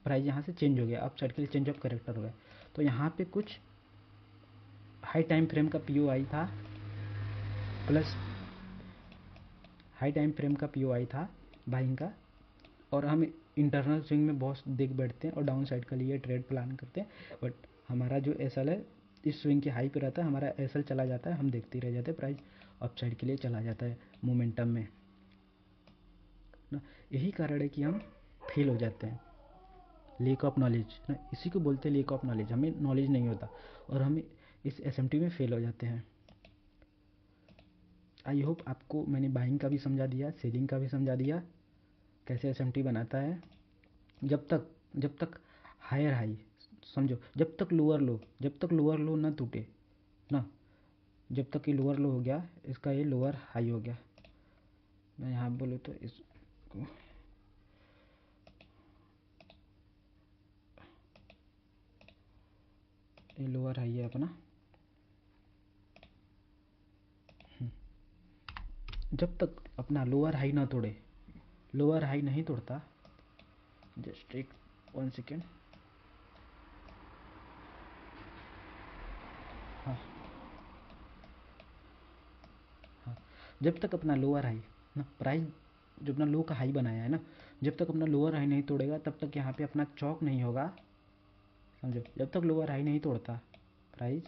प्राइस यहाँ से चेंज हो गया, अप साइड के लिए चेंज ऑफ करेक्टर हो गया। तो यहाँ पे कुछ हाई टाइम फ्रेम का POI था, प्लस हाई टाइम फ्रेम का POI था बाइंग का, और हम इंटरनल स्विंग में बहुत देख बैठते हैं और डाउन साइड के लिए ट्रेड प्लान करते हैं। बट हमारा जो SL है इस स्विंग के हाई पे रहता है, हमारा एसएल चला जाता है, हम देखते ही रह जाते हैं, प्राइस अप साइड के लिए चला जाता है मोमेंटम में ना। यही कारण है कि हम फेल हो जाते हैं, लेक ऑफ नॉलेज ना, इसी को बोलते हैं लेक ऑफ नॉलेज। हमें नॉलेज नहीं होता और हम इस एसएमटी में फेल हो जाते हैं। आई होप आपको मैंने बाइंग का भी समझा दिया, सेलिंग का भी समझा दिया, कैसे एसएमटी बनाता है। जब तक हायर हाई समझो, जब तक लोअर लो ना टूटे ना, जब तक ये लोअर लो हो गया, इसका ये लोअर हाई हो गया, मैं यहाँ बोलूँ तो इसको ये लोअर हाई है अपना। जब तक अपना लोअर हाई ना तोड़े, लोअर हाई नहीं तोड़ता, जस्ट एक 1 सेकेंड, हाँ हाँ, जब तक अपना लोअर हाई ना, प्राइस जो अपना लो का हाई बनाया है ना, जब तक अपना लोअर हाई नहीं तोड़ेगा तब तक यहाँ पे अपना चौक नहीं होगा, समझो। जब तक लोअर हाई नहीं तोड़ता प्राइस,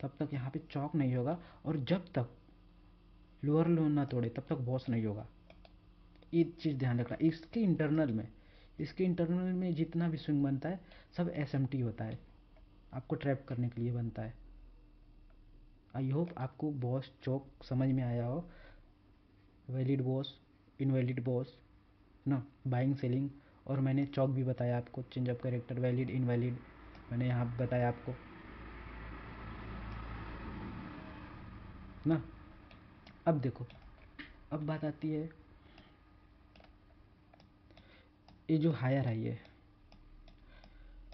तब तक यहाँ पे चौक नहीं होगा, और जब तक लोअर लो ना तोड़े तब तक बॉस नहीं होगा। ये चीज़ ध्यान रखना। इसके इंटरनल में जितना भी स्विंग बनता है सब एसएमटी होता है, आपको ट्रैप करने के लिए बनता है। आई होप आपको बॉस चौक समझ में आया हो, वैलिड बॉस, इनवैलिड बॉस ना, बाइंग सेलिंग, और मैंने चौक भी बताया आपको, change of character, valid invalid, मैंने यहाँ बताया आपको ना। अब देखो, अब बात आती है ये जो हायर हाई है,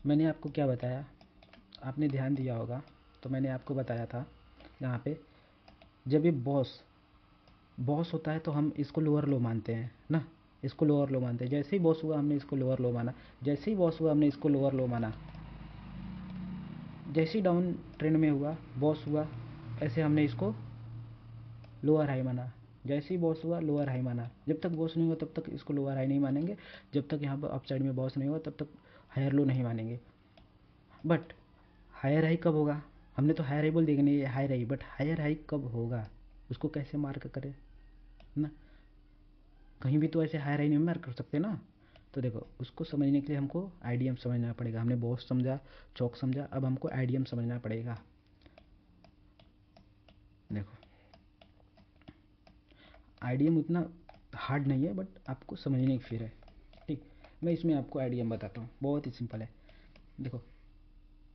मैंने आपको क्या बताया, आपने ध्यान दिया होगा तो मैंने आपको बताया था यहाँ पे, जब ये बॉस बॉस होता है तो हम इसको लोअर लो मानते हैं ना, इसको लोअर लो मानते हैं। जैसे ही बॉस हुआ हमने इसको लोअर लो माना, जैसे ही बॉस हुआ हमने इसको लोअर लो माना, जैसे ही डाउन ट्रेंड में हुआ बॉस हुआ, ऐसे हमने इसको लोअर हाई माना, जैसे ही बॉस हुआ लोअर हाई माना। जब तक बॉस नहीं हुआ तब तक इसको लोअर हाई नहीं मानेंगे, जब तक यहाँ पर अप साइड में बॉस नहीं हुआ तब तक हायर लो नहीं मानेंगे। बट हायर हाई कब होगा, हमने तो हायर हाई बोल दिया, नहीं ये higher high, but higher high कब होगा उसको कैसे मार्क करें ना, कहीं भी तो ऐसे हायर हाई नहीं मार्क कर सकते ना। तो देखो, उसको समझने के लिए हमको आईडीएम समझना पड़ेगा। हमने बॉस समझा, चौक समझा, अब हमको आईडीएम समझना पड़ेगा। देखो, आईडीएम उतना हार्ड नहीं है, बट आपको समझने की फिर है, ठीक। मैं इसमें आपको आईडीएम बताता हूँ, बहुत ही सिंपल है। देखो,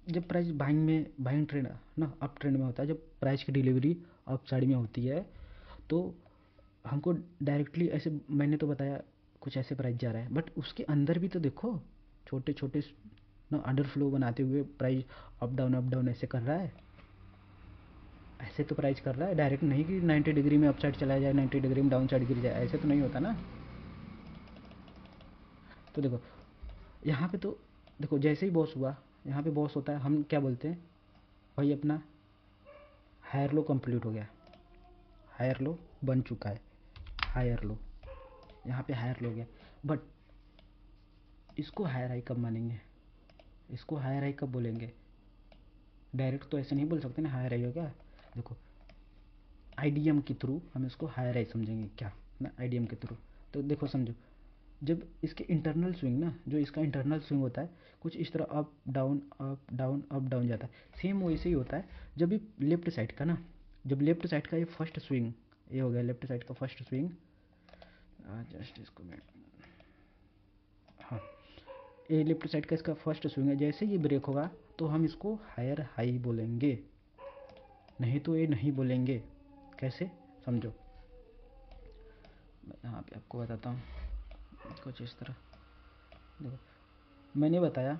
जब प्राइस बाइंग ट्रेंड ना अप ट्रेंड में होता है, जब प्राइस की डिलीवरी अप साइड में होती है, तो हमको डायरेक्टली ऐसे, मैंने तो बताया कुछ ऐसे प्राइस जा रहा है, बट उसके अंदर भी तो देखो, छोटे छोटे ना अंडर फ्लो बनाते हुए प्राइस अप डाउन ऐसे कर रहा है, ऐसे तो प्राइस कर रहा है, डायरेक्ट नहीं कि 90 डिग्री में अप साइड चला जाए, 90 डिग्री में डाउन साइड गिर जाए, ऐसे तो नहीं होता ना। तो देखो यहाँ पे तो, देखो जैसे ही बॉस हुआ, यहाँ पे बॉस होता है, हम क्या बोलते हैं भाई, अपना हायर लो कंप्लीट हो गया, हायर लो बन चुका है, हायर लो, यहाँ पे हायर लो गया। बट इसको हायर हाई कब मानेंगे, इसको हायर हाई कब बोलेंगे, डायरेक्ट तो ऐसे नहीं बोल सकते ना हायर हाई हो गया। देखो, आईडीएम के थ्रू हम इसको हायर हाई समझेंगे क्या ना, आईडीएम के थ्रू। तो देखो समझो, जब इसके इंटरनल स्विंग ना, जो इसका इंटरनल स्विंग होता है कुछ इस तरह up down up down up down जाता है, सेम वैसे ही होता है जब ये लेफ्ट साइड का ना, जब लेफ्ट साइड का ये फर्स्ट स्विंग, ये हो गया लेफ्ट साइड का फर्स्ट स्विंग, जस्ट इसको मैं, हाँ, ये लेफ्ट साइड का इसका फर्स्ट स्विंग है, जैसे ये ब्रेक होगा तो हम इसको हायर हाई बोलेंगे, नहीं तो ये नहीं बोलेंगे। कैसे, समझो, मैं यहाँ पे आपको बताता हूँ कुछ इस तरह। देखो, मैंने बताया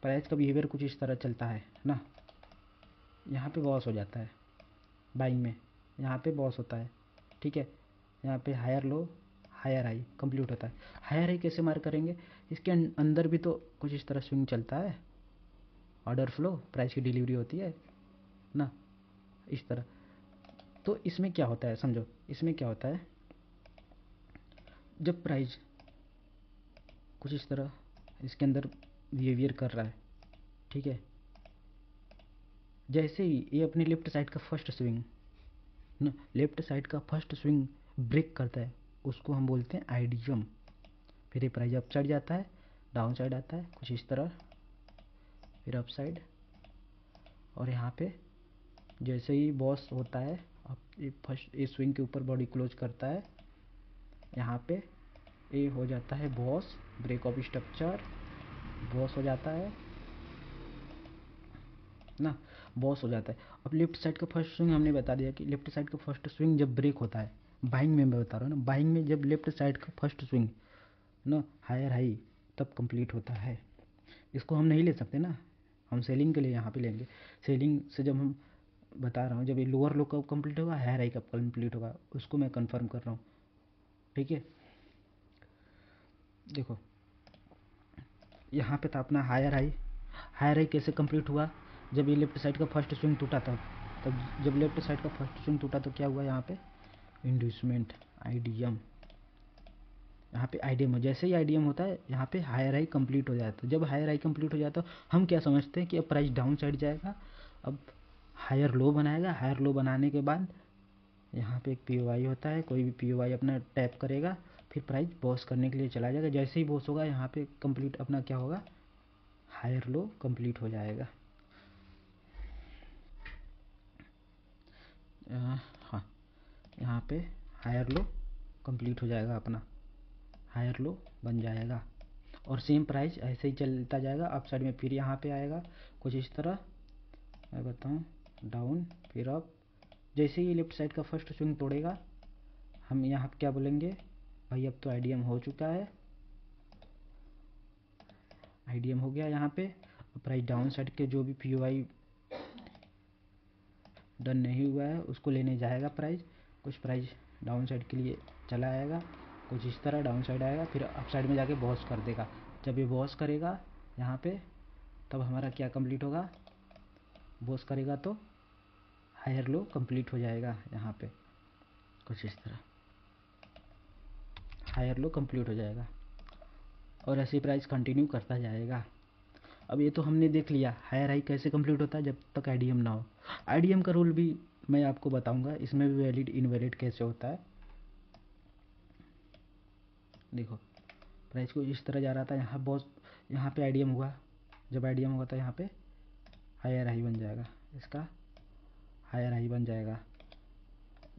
प्राइस का बिहेवियर कुछ इस तरह चलता है ना, यहाँ पे बॉस हो जाता है बाइंग में, यहाँ पे बॉस होता है, ठीक है, यहाँ पे higher low higher high complete होता है। हायर हाई कैसे मार करेंगे, इसके अंदर भी तो कुछ इस तरह स्विंग चलता है, ऑर्डर फ्लो, प्राइस की डिलीवरी होती है ना, इस तरह। तो इसमें क्या होता है समझो, इसमें क्या होता है, जब प्राइस कुछ इस तरह इसके अंदर बिहेवियर कर रहा है, ठीक है, जैसे ही ये अपनी लेफ्ट साइड का फर्स्ट स्विंग ना, लेफ्ट साइड का फर्स्ट स्विंग ब्रेक करता है, उसको हम बोलते हैं आईडीएम। फिर ये प्राइस अप साइड जाता है, डाउन साइड आता है कुछ इस तरह, फिर अप साइड, और यहाँ पे जैसे ही बॉस होता है, अब ये फर्स्ट ये स्विंग के ऊपर बॉडी क्लोज करता है, यहाँ पे ये हो जाता है boss, break of structure, boss हो जाता है ना, बॉस हो जाता है। अब लेफ्ट साइड का फर्स्ट स्विंग हमने बता दिया कि लेफ्ट साइड का फर्स्ट स्विंग जब ब्रेक होता है, बाइंग में मैं बता रहा हूँ ना, बाइंग में जब लेफ्ट साइड का फर्स्ट स्विंग ना हायर हाई तब कंप्लीट होता है। इसको हम नहीं ले सकते ना, हम सेलिंग के लिए यहाँ पे लेंगे। सेलिंग से जब हम बता रहा हूँ, जब ये लोअर लो कब कंप्लीट होगा, हायर हाई कब कंप्लीट होगा, उसको मैं कंफर्म कर रहा हूँ। ठीक है, देखो यहाँ पे था अपना हायर हाई। हायर हाई कैसे कंप्लीट हुआ, जब ये लेफ्ट साइड का फर्स्ट स्विंग टूटा तब जब लेफ्ट साइड का फर्स्ट स्विंग टूटा तो क्या हुआ, यहाँ पे इंड्यूसमेंट आईडीएम, यहाँ पे आईडीएम हो, जैसे ही आईडीएम होता है यहाँ पे हायर हाई कंप्लीट हो जाता है। जब हायर हाई कंप्लीट हो जाता है हम क्या समझते हैं कि अब प्राइस डाउन साइड जाएगा, अब हायर लो बनाएगा, हायर लो बनाने के बाद यहाँ पे एक पीओआई होता है, कोई भी पीओआई अपना टैप करेगा, फिर प्राइस बॉस करने के लिए चला जाएगा। जैसे ही बॉस होगा यहाँ पे कंप्लीट अपना क्या होगा, हायर लो कंप्लीट हो जाएगा। हाँ, यहाँ पे हायर लो कंप्लीट हो जाएगा, अपना हायर लो बन जाएगा, और सेम प्राइस ऐसे ही चलता जाएगा अप साइड में। फिर यहाँ पे आएगा कुछ इस तरह, मैं बताऊँ, डाउन फिर अप। जैसे ही लेफ्ट साइड का फर्स्ट स्विंग तोड़ेगा, हम यहाँ पे क्या बोलेंगे, भाई अब तो आईडीएम हो चुका है, आईडीएम हो गया। यहाँ पे प्राइस डाउन साइड के जो भी पीओआई डन नहीं हुआ है उसको लेने जाएगा प्राइस, कुछ प्राइस डाउन साइड के लिए चला आएगा, कुछ इस तरह डाउन साइड आएगा, फिर अप साइड में जाके बॉस कर देगा। जब ये बॉस करेगा यहाँ पे, तब हमारा क्या कंप्लीट होगा, बॉस करेगा तो हायर लो कंप्लीट हो जाएगा, यहाँ पे कुछ इस तरह हायर लो कंप्लीट हो जाएगा, और ऐसे प्राइस कंटिन्यू करता जाएगा। अब ये तो हमने देख लिया हायर हाई कैसे कंप्लीट होता है जब तक आईडीएम ना हो। आईडीएम का रूल भी मैं आपको बताऊंगा, इसमें भी वैलिड इनवैलिड कैसे होता है। देखो प्राइस को इस तरह जा रहा था, यहाँ बॉस, यहाँ पे आईडीएम हुआ, जब आईडीएम होगा तो यहाँ पे हायर हाई बन जाएगा, इसका हायर हाई बन जाएगा।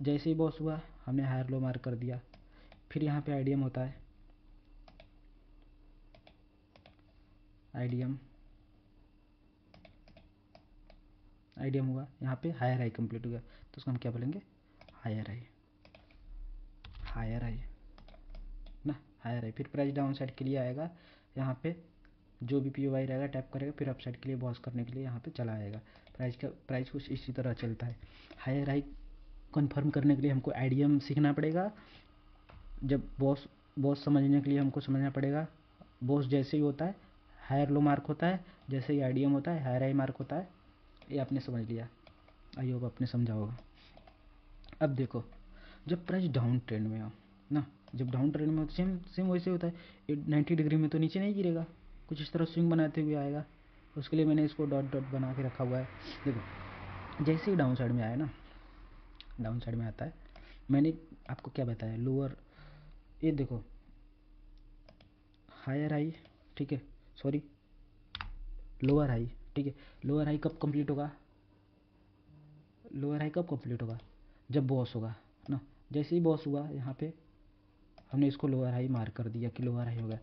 जैसे ही बॉस हुआ हमने हायर लो मार्क कर दिया, फिर यहाँ पे आईडीएम होता है, आईडीएम आईडीएम हुआ, यहाँ पे हायर हाई कंप्लीट हो गया, तो उसको हम क्या बोलेंगे, हायर हाई, हायर हाई ना, हायर हाई। फिर प्राइस डाउन साइड के लिए आएगा, यहाँ पे जो भी पीओआई रहेगा टैप करेगा, फिर अप साइड के लिए बॉस करने के लिए यहाँ पे चला आएगा। प्राइस कुछ इसी तरह चलता है। हायर हाई कंफर्म करने के लिए हमको आईडीएम सीखना पड़ेगा, जब बॉस समझने के लिए हमको समझना पड़ेगा, बॉस जैसे ही होता है हायर लो मार्क होता है, जैसे ही आईडीएम होता है हायर हाई मार्क होता है। ये आपने समझ लिया, आई होप आपने समझा होगा। अब देखो जब प्राइस डाउन ट्रेंड में हो ना, जब डाउन ट्रेंड में हो तो सेम सेम वैसे होता है, 90 डिग्री में तो नीचे नहीं गिरेगा, कुछ इस तरह स्विंग बनाते हुए आएगा। उसके लिए मैंने इसको डॉट डॉट बना के रखा हुआ है। देखो जैसे ही डाउन साइड में आया ना, डाउन साइड में आता है, मैंने आपको क्या बताया, लोअर, ये देखो हायर हाई, ठीक है, सॉरी लोअर हाई, ठीक है, लोअर हाई कब कंप्लीट होगा, लोअर हाई कब कंप्लीट होगा, जब बॉस होगा ना। जैसे ही बॉस हुआ यहाँ पे हमने इसको लोअर हाई मार्क कर दिया कि लोअर हाई हो गया।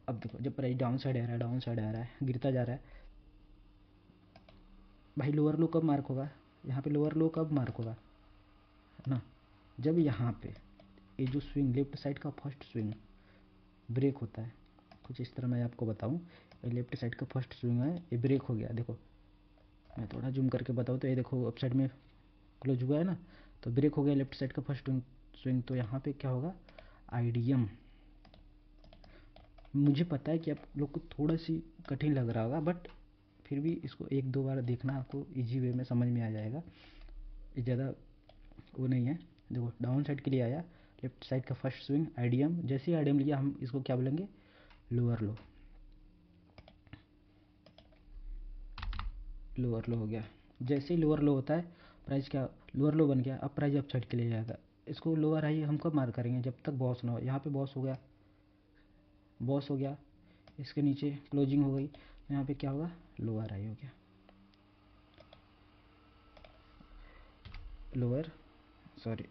अब देखो जब प्राइस डाउन साइड आ रहा है, डाउन साइड आ रहा है, गिरता जा रहा है, भाई लोअर लो कब मार्क होगा, यहाँ पे लोअर लो कब मार्क होगा ना, जब यहाँ पे ये जो स्विंग लेफ्ट साइड का फर्स्ट स्विंग ब्रेक होता है। कुछ इस तरह मैं आपको बताऊँ, लेफ्ट साइड का फर्स्ट स्विंग है, ये ब्रेक हो गया। देखो मैं थोड़ा जूम करके बताऊँ तो ये देखो अप साइड में क्लोज हुआ है ना, तो ब्रेक हो गया लेफ्ट साइड का फर्स्ट स्विंग, तो यहाँ पे क्या होगा, आईडीएम। मुझे पता है कि आप लोग को थोड़ा सी कठिन लग रहा होगा, बट फिर भी इसको एक दो बार देखना, आपको इजी वे में समझ में आ जाएगा, ये ज़्यादा वो नहीं है। देखो डाउन साइड के लिए आया, लेफ्ट साइड का फर्स्ट स्विंग आईडीएम, जैसे ही आईडीएम लिया हम इसको क्या बोलेंगे, लोअर लो, लोअर लो हो गया जैसे ही लोअर लो होता है प्राइस क्या लोअर लो बन गया, अब प्राइस अप साइड के लिए जाएगा। इसको लोअर हाई हम कब मार करेंगे, जब तक बॉस ना हो। यहाँ पे बॉस हो गया, बॉस हो गया, इसके नीचे क्लोजिंग हो गई, यहाँ पे क्या होगा, लोअर हाई हो गया, लोअर सॉरी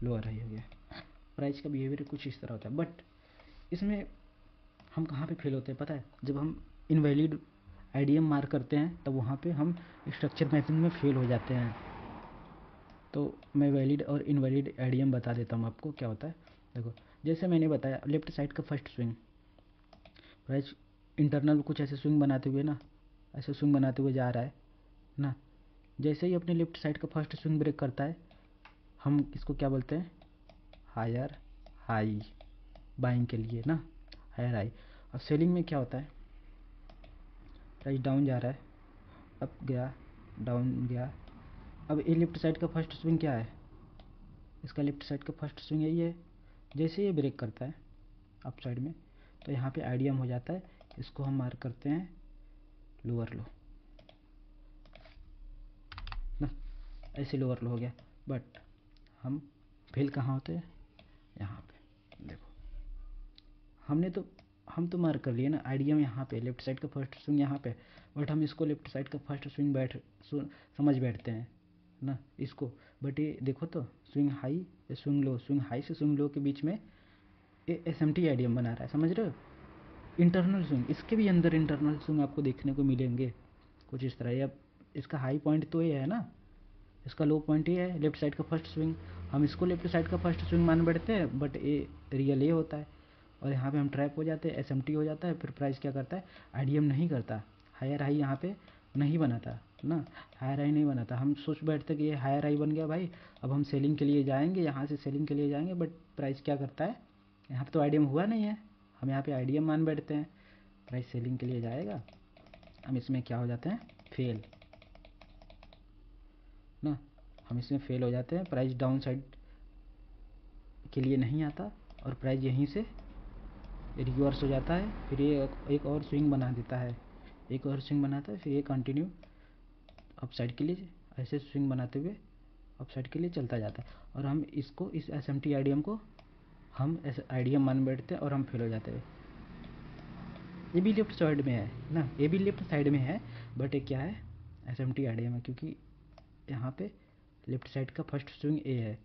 लोअर हाई हो गया। प्राइस का बिहेवियर कुछ इस तरह होता है। बट इसमें हम कहाँ पे फेल होते हैं पता है, जब हम इनवैलिड आईडीएम मार करते हैं तब वहाँ पे हम स्ट्रक्चर मैचिंग में फेल हो जाते हैं। तो मैं वैलिड और इनवैलिड आईडीएम बता देता हूँ आपको क्या होता है। देखो जैसे मैंने बताया लेफ्ट साइड का फर्स्ट स्विंग, प्राइस इंटरनल कुछ ऐसे स्विंग बनाते हुए ना, ऐसे स्विंग बनाते हुए जा रहा है ना, जैसे ही अपने लेफ्ट साइड का फर्स्ट स्विंग ब्रेक करता है हम इसको क्या बोलते हैं, हायर हाई, बाइंग के लिए ना, हायर हाई। अब सेलिंग में क्या होता है, प्राइस डाउन जा रहा है, अप गया, डाउन गया। अब ये लेफ्ट साइड का फर्स्ट स्विंग क्या है, इसका लेफ्ट साइड का फर्स्ट स्विंग यही है। जैसे ये ब्रेक करता है अप साइड में तो यहाँ पे आईडीएम हो जाता है, इसको हम मार्क करते हैं लोअर लो ना, ऐसे लोअर लो हो गया। बट हम फेल कहाँ होते हैं, यहाँ पे देखो हम तो मार्क कर लिए ना आईडीएम यहाँ पे, लेफ्ट साइड का फर्स्ट स्विंग यहाँ पे, बट हम इसको लेफ्ट साइड का फर्स्ट स्विंग समझ बैठते हैं ना इसको। बट ये देखो तो swing high swing low, swing high से स्विंग लो के बीच में ये एसएमटी आईडीएम बना रहा है, समझ रहे हो। इंटरनल स्विंग, इसके भी अंदर इंटरनल स्विंग आपको देखने को मिलेंगे कुछ इस तरह। अब इसका हाई पॉइंट तो ये है ना, इसका लो पॉइंट ये है लेफ्ट साइड का फर्स्ट स्विंग, हम इसको लेफ्ट साइड का फर्स्ट स्विंग मान बैठते हैं बट ये रियल ये होता है और यहाँ पे हम ट्रैप हो जाते हैं, एसएमटी हो जाता है। फिर प्राइस क्या करता है, आईडीएम नहीं करता, हायर हाई यहाँ पे नहीं बनाता ना, हायर हाई नहीं बनाता। हम सोच बैठते कि ये हायर हाई बन गया भाई, अब हम सेलिंग के लिए जाएंगे, यहाँ से सेलिंग के लिए जाएंगे, बट प्राइस क्या करता है, यहाँ पे तो आईडीएम हुआ नहीं है, हम यहाँ पे आईडीएम मान बैठते हैं, प्राइस सेलिंग के लिए जाएगा, हम इसमें क्या हो जाते हैं, फेल ना, हम इसमें फेल हो जाते हैं। प्राइस डाउन साइड के लिए नहीं आता और प्राइस यहीं से रिवर्स हो जाता है। फिर ये एक और स्विंग बना देता है, एक और स्विंग बनाता है, फिर ये कंटिन्यू अप साइड के लिए ऐसे स्विंग बनाते हुए अप साइड के लिए चलता जाता है। और हम इसको इस एसएमटी आईडीएम को हम ऐसे आईडीएम मान बैठते हैं और हम फेल हो जाते हैं। ये भी लेफ्ट साइड में है ना, ये भी लेफ्ट साइड में है बट ये क्या है, एसएमटी आईडीएम है, क्योंकि यहाँ पे लेफ्ट साइड का फर्स्ट स्विंग ए है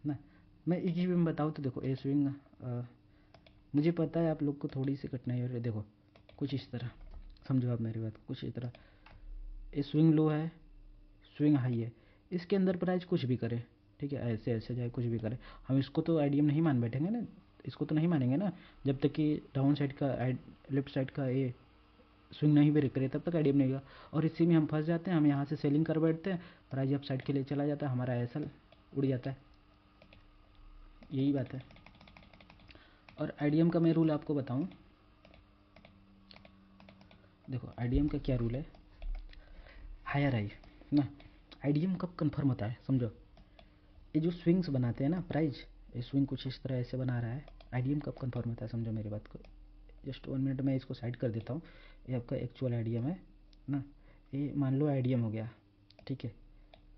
ना। मैं एक चीज़ में बताऊँ तो देखो ए स्विंग, मुझे पता है आप लोग को थोड़ी सी कठिनाई हो रही है। देखो कुछ इस तरह समझो आप मेरी बात, कुछ इस तरह ये स्विंग लो है, स्विंग हाई है, इसके अंदर प्राइस कुछ भी करे, ठीक है, ऐसे ऐसे जाए कुछ भी करे, हम इसको तो आईडीएम नहीं मान बैठेंगे ना, इसको तो नहीं मानेंगे ना, जब तक कि डाउन साइड का लेफ्ट साइड का ये स्विंग नहीं ब्रेक करे तब तक आईडीएम नहीं होगा। और इसी में हम फंस जाते हैं, हम यहाँ से सेलिंग कर बैठते हैं, प्राइस अप साइड के लिए चला जाता है, हमारा एसएल उड़ जाता है, यही बात है। और आईडीएम का मैं रूल आपको बताऊं, देखो आईडीएम का क्या रूल है, हायर हाई ना, आईडीएम कब कंफर्म होता है समझो, ये जो स्विंग्स बनाते हैं ना प्राइस, ये स्विंग कुछ इस तरह ऐसे बना रहा है, आईडीएम कब कंफर्म होता है समझो मेरी बात को। जस्ट 1 मिनट में इसको साइड कर देता हूँ, ये आपका एक्चुअल आईडीएम है ना, ये मान लो आईडीएम हो गया, ठीक है,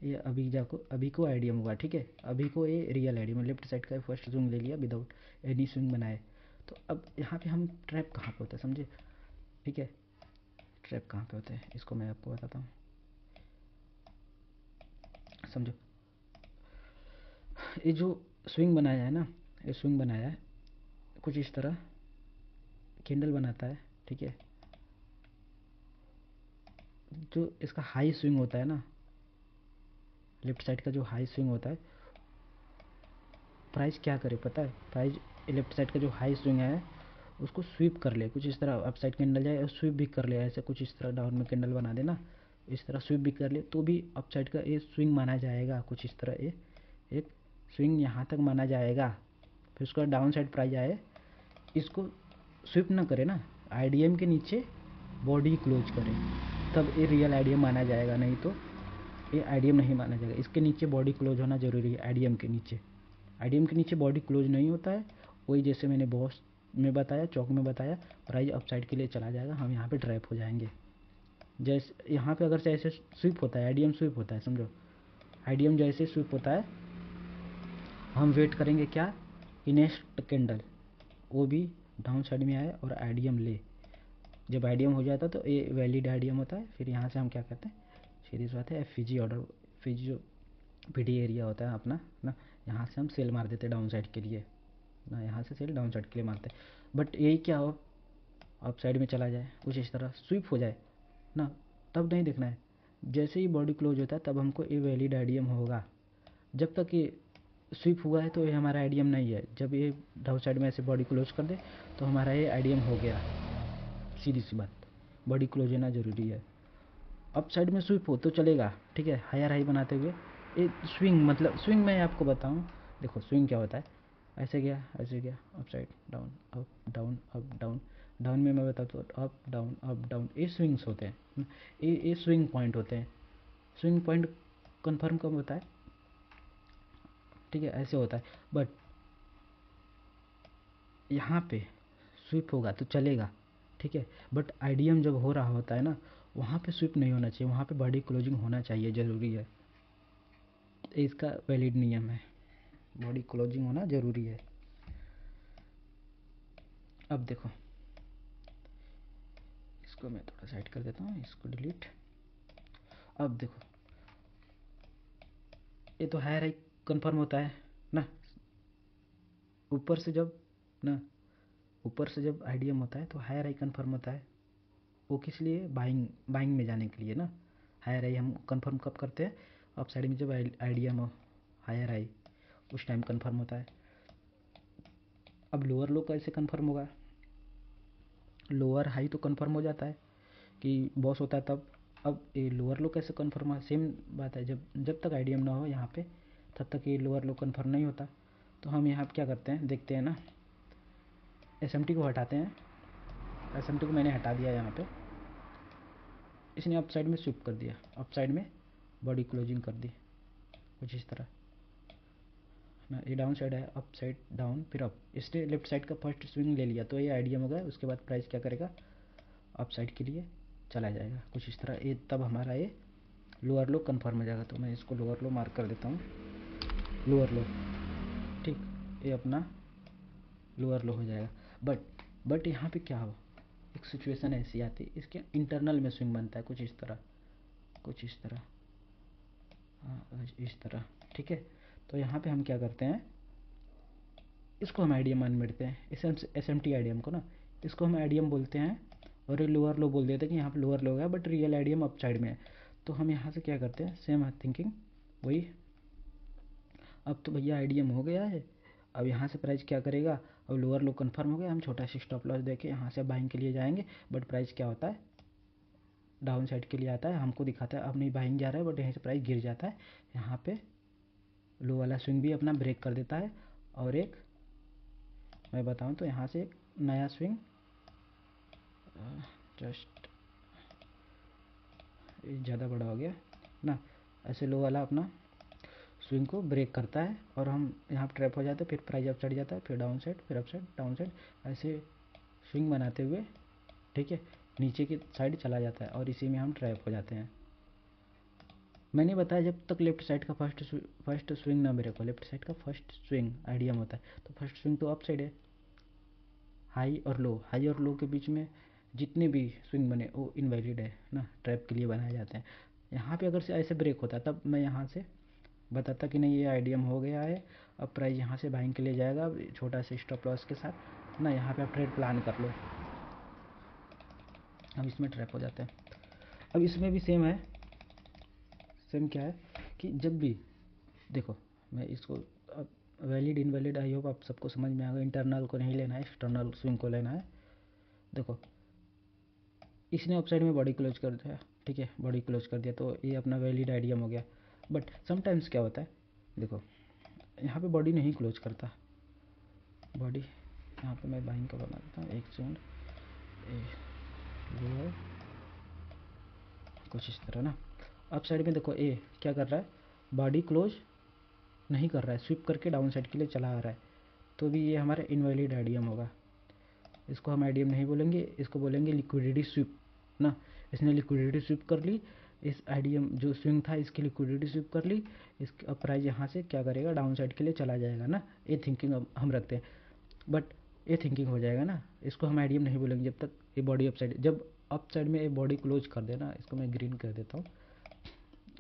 ये अभी को आईडीएम हुआ, ठीक है, अभी को ये रियल आईडीएम, लेफ्ट साइड का फर्स्ट स्विंग ले लिया विदाउट एनी स्विंग बनाए। तो अब यहाँ पे हम ट्रैप कहाँ पे होता है समझे, ठीक है, ट्रैप कहाँ पे होते हैं इसको मैं आपको बताता हूँ, समझो। ये जो स्विंग बनाया है ना, ये स्विंग बनाया है कुछ इस तरह, कैंडल बनाता है, ठीक है, जो इसका हाई स्विंग होता है ना, लेफ्ट साइड का जो हाई स्विंग होता है, प्राइस क्या करे पता है, प्राइस लेफ्ट साइड का जो हाई स्विंग है उसको स्वीप कर ले कुछ इस तरह, अप साइड कैंडल जाए और स्वीप भी कर ले, ऐसे कुछ इस तरह डाउन में कैंडल बना देना, इस तरह स्वीप भी कर ले तो भी अप साइड का ये स्विंग माना जाएगा, कुछ इस तरह ये एक स्विंग यहाँ तक माना जाएगा। फिर उसका डाउन साइड प्राइस आए, इसको स्वीप ना करे ना, आईडीएम के नीचे बॉडी क्लोज करे तब ये रियल आईडीएम माना जाएगा, नहीं तो ये आईडीएम नहीं माना जाएगा। इसके नीचे बॉडी क्लोज होना जरूरी है, आईडीएम के नीचे, आईडीएम के नीचे बॉडी क्लोज नहीं होता है, वही जैसे मैंने बॉस में बताया, चौक में बताया, प्राइस अप साइड के लिए चला जाएगा, हम यहाँ पे ट्रैप हो जाएंगे जैसे यहाँ पे अगर से ऐसे स्वीप होता है, आईडीएम स्वीप होता है, समझो आईडीएम जैसे स्वीप होता है, हम वेट करेंगे क्या कि नेक्स्ट कैंडल वो भी डाउन साइड में आए और आईडीएम ले। जब आईडीएम हो जाता है तो ये वैलिड आईडीएम होता है। फिर यहाँ से हम क्या करते हैं, सीधी सी बात है, एफपीजी ऑर्डर, एफपीजी जो पीडी एरिया होता है अपना ना, यहाँ से हम सेल मार देते हैं डाउन साइड के लिए ना, यहाँ से सेल डाउन साइड के लिए मारते हैं। बट यही क्या हो, अप साइड में चला जाए, कुछ इस तरह स्वीप हो जाए ना, तब नहीं देखना है। जैसे ही बॉडी क्लोज होता है तब हमको ये वैलिड आईडीएम होगा। जब तक ये स्वीप हुआ है तो ये हमारा आईडीएम नहीं है। जब ये डाउन साइड में ऐसे बॉडी क्लोज कर दे तो हमारा ये आईडीएम हो गया। सीधी सी बात, बॉडी क्लोज होना ज़रूरी है। अप साइड में स्वीप हो तो चलेगा, ठीक है, हायर हाई बनाते हुए। ये स्विंग, मतलब स्विंग मैं आपको बताऊं, देखो स्विंग क्या होता है, ऐसे गया, ऐसे गया, up side down, up down, up down. Down में मैं बताता हूँ अप डाउन, अप डाउन, ये स्विंग्स होते हैं, ये स्विंग पॉइंट होते हैं। स्विंग पॉइंट कन्फर्म कब होता है, ठीक है, ऐसे होता है। बट यहाँ पे स्विप होगा तो चलेगा, ठीक है, बट आईडीएम जब हो रहा होता है ना, वहाँ पे स्विप नहीं होना चाहिए, वहाँ पे बॉडी क्लोजिंग होना चाहिए, ज़रूरी है। इसका वैलिड नियम है, बॉडी क्लोजिंग होना ज़रूरी है। अब देखो, इसको मैं थोड़ा साइड कर देता हूँ, इसको डिलीट। अब देखो, ये तो हायर हाई कंफर्म होता है ना, ऊपर से जब ना, ऊपर से जब आईडीएम होता है तो हायर हाई कंफर्म होता है। वो किस लिए, बाइंग, बाइंग में जाने के लिए ना। हायर हाई हम कंफर्म कब करते हैं, अप साइड में जब आईडीएम हो हायर हाई, उस टाइम कंफर्म होता है। अब लोअर लो कैसे कंफर्म होगा, लोअर हाई तो कंफर्म हो जाता है कि बॉस होता है तब। अब ये लोअर लो कैसे कंफर्म हुआ, सेम बात है, जब तक आईडीएम ना हो यहाँ पे तब तक ये लोअर लो कंफर्म नहीं होता। तो हम यहाँ पे क्या करते हैं, देखते हैं ना, एसएमटी को हटाते हैं। एसएमटी को मैंने हटा दिया यहाँ पे, इसने अप साइड में स्विप कर दिया, अप साइड में बॉडी क्लोजिंग कर दी, कुछ इस तरह ना। ये डाउन साइड है, अप साइड डाउन, फिर अप, इसने लेफ्ट साइड का फर्स्ट स्विंग ले लिया तो ये आईडीएम हो गया। उसके बाद प्राइस क्या करेगा, अप साइड के लिए चला जाएगा, कुछ इस तरह। ये तब हमारा ये लोअर लो कंफर्म हो जाएगा। तो मैं इसको लोअर लो मार्क कर देता हूँ, लोअर लो, ठीक, ये अपना लोअर लो हो जाएगा। बट यहाँ पे क्या हो, एक सिचुएशन ऐसी आती है, इसके इंटरनल में स्विंग बनता है, कुछ इस तरह, कुछ इस तरह, हाँ इस तरह, ठीक है। तो यहाँ पे हम क्या करते हैं, इसको हम आईडीएम मान बैठते हैं, इस एसएमटी आईडीएम को ना, इसको हम आईडीएम बोलते हैं। और ये लोअर लो बोल देते हैं कि यहाँ पे लोअर लो है, but real IDM up side में है। तो हम यहाँ से क्या करते हैं, सेम थिंकिंग वही। अब तो भैया आईडीएम हो गया है, अब यहाँ से प्राइस क्या करेगा, अब लोअर लो कंफर्म हो गया, हम छोटा सा स्टॉप लॉस देके यहाँ से बाइंग के लिए जाएंगे। बट प्राइस क्या होता है, डाउन साइड के लिए आता है, हमको दिखाता है अब नहीं बाइंग जा रहा है, बट यहाँ से प्राइस गिर जाता है। यहाँ पे लो वाला स्विंग भी अपना ब्रेक कर देता है। और एक मैं बताऊँ तो यहाँ से एक नया स्विंग, जस्ट ज़्यादा बड़ा हो गया ना, ऐसे लो वाला अपना स्विंग को ब्रेक करता है और हम यहाँ पर ट्रैप हो जाते हैं। फिर प्राइस अप चढ़ जाता है, फिर डाउन साइड, फिर अप साइड, डाउन साइड, ऐसे स्विंग बनाते हुए, ठीक है, नीचे की साइड चला जाता है और इसी में हम ट्रैप हो जाते हैं। मैंने बताया जब तक लेफ्ट साइड का फर्स्ट स्विंग ना ब्रेक हो, लेफ्ट साइड का फर्स्ट स्विंग आईडीएम होता है, तो फर्स्ट स्विंग तो अप साइड है। हाई और लो, हाई और लो के बीच में जितने भी स्विंग बने वो इनवैलिड है ना, ट्रैप के लिए बनाए जाते हैं। यहाँ पे अगर से ऐसे ब्रेक होता तब मैं यहाँ से बताता कि नहीं ये आईडीएम हो गया है, अब प्राइस यहाँ से बाइंग के लिए जाएगा, छोटा सा स्टॉप लॉस के साथ ना। यहाँ पे आप ट्रेड प्लान कर लो, अब इसमें ट्रैप हो जाते हैं। अब इसमें भी सेम है, सेम क्या है कि जब भी देखो, मैं इसको अब वैलिड इनवैलिड आई होप आप सबको समझ में आ गया। इंटरनल को नहीं लेना है, एक्सटर्नल स्विंग को लेना है। देखो इसने अप साइड में बॉडी क्लोज कर दिया, ठीक है, बॉडी क्लोज कर दिया तो ये अपना वैलिड आईडीएम हो गया। बट समटाइम्स क्या होता है, देखो यहाँ पे बॉडी नहीं क्लोज करता, बॉडी यहाँ पे मैं बाइंग का बना देता हूँ, एक सेकंड, लोअर, कुछ इस तरह ना। अप साइड में देखो ए क्या कर रहा है, बॉडी क्लोज नहीं कर रहा है, स्विप करके डाउन साइड के लिए चला आ रहा है, तो भी ये हमारा इनवैलिड आईडीएम होगा। इसको हम आईडीएम नहीं बोलेंगे, इसको बोलेंगे लिक्विडिटी स्विप ना। इसने लिक्विडिटी स्वीप कर ली, इस आईडीएम जो स्विंग था इसकी लिक्विडिटी स्वीप कर ली, इसका अब प्राइस यहाँ से क्या करेगा, डाउन साइड के लिए चला जाएगा ना। ये थिंकिंग अब हम रखते हैं, बट ये थिंकिंग हो जाएगा ना, इसको हम आईडीएम नहीं बोलेंगे जब तक ये बॉडी अप साइड, जब अप साइड में ये बॉडी क्लोज कर देना, इसको मैं ग्रीन कर देता हूँ,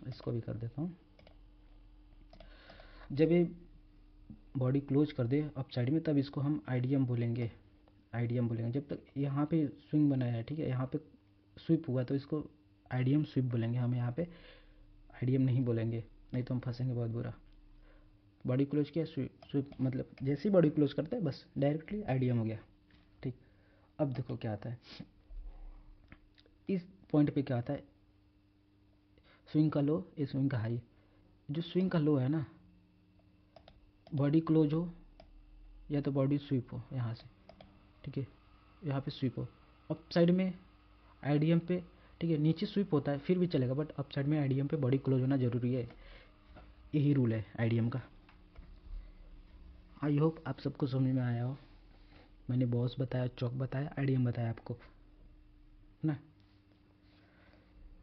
इसको भी कर देता हूँ। जब ये बॉडी क्लोज कर दे अप साइड में तब इसको हम आईडीएम बोलेंगे, आईडीएम बोलेंगे। जब तक यहाँ पे स्विंग बनाया है, ठीक है, यहाँ पे स्विप हुआ तो इसको आईडीएम स्विप बोलेंगे, हम यहाँ पे आईडीएम नहीं बोलेंगे, नहीं तो हम फंसेंगे बहुत बुरा। बॉडी क्लोज किया, स्विप मतलब जैसे ही बॉडी क्लोज करते हैं बस डायरेक्टली आईडीएम हो गया, ठीक। अब देखो क्या आता है, इस पॉइंट पे क्या आता है, स्विंग का लो, ये स्विंग का हाई। जो स्विंग का लो है ना, बॉडी क्लोज हो या तो बॉडी स्वीप हो यहाँ से, ठीक है, यहाँ पे स्वीप हो अप साइड में आईडीएम पे, ठीक है, नीचे स्वीप होता है फिर भी चलेगा, बट अप साइड में आईडीएम पे बॉडी क्लोज होना जरूरी है, यही रूल है आईडीएम का। आई होप आप सबको समझ में आया हो। मैंने बॉस बताया, चौक बताया, आईडीएम बताया आपको ना।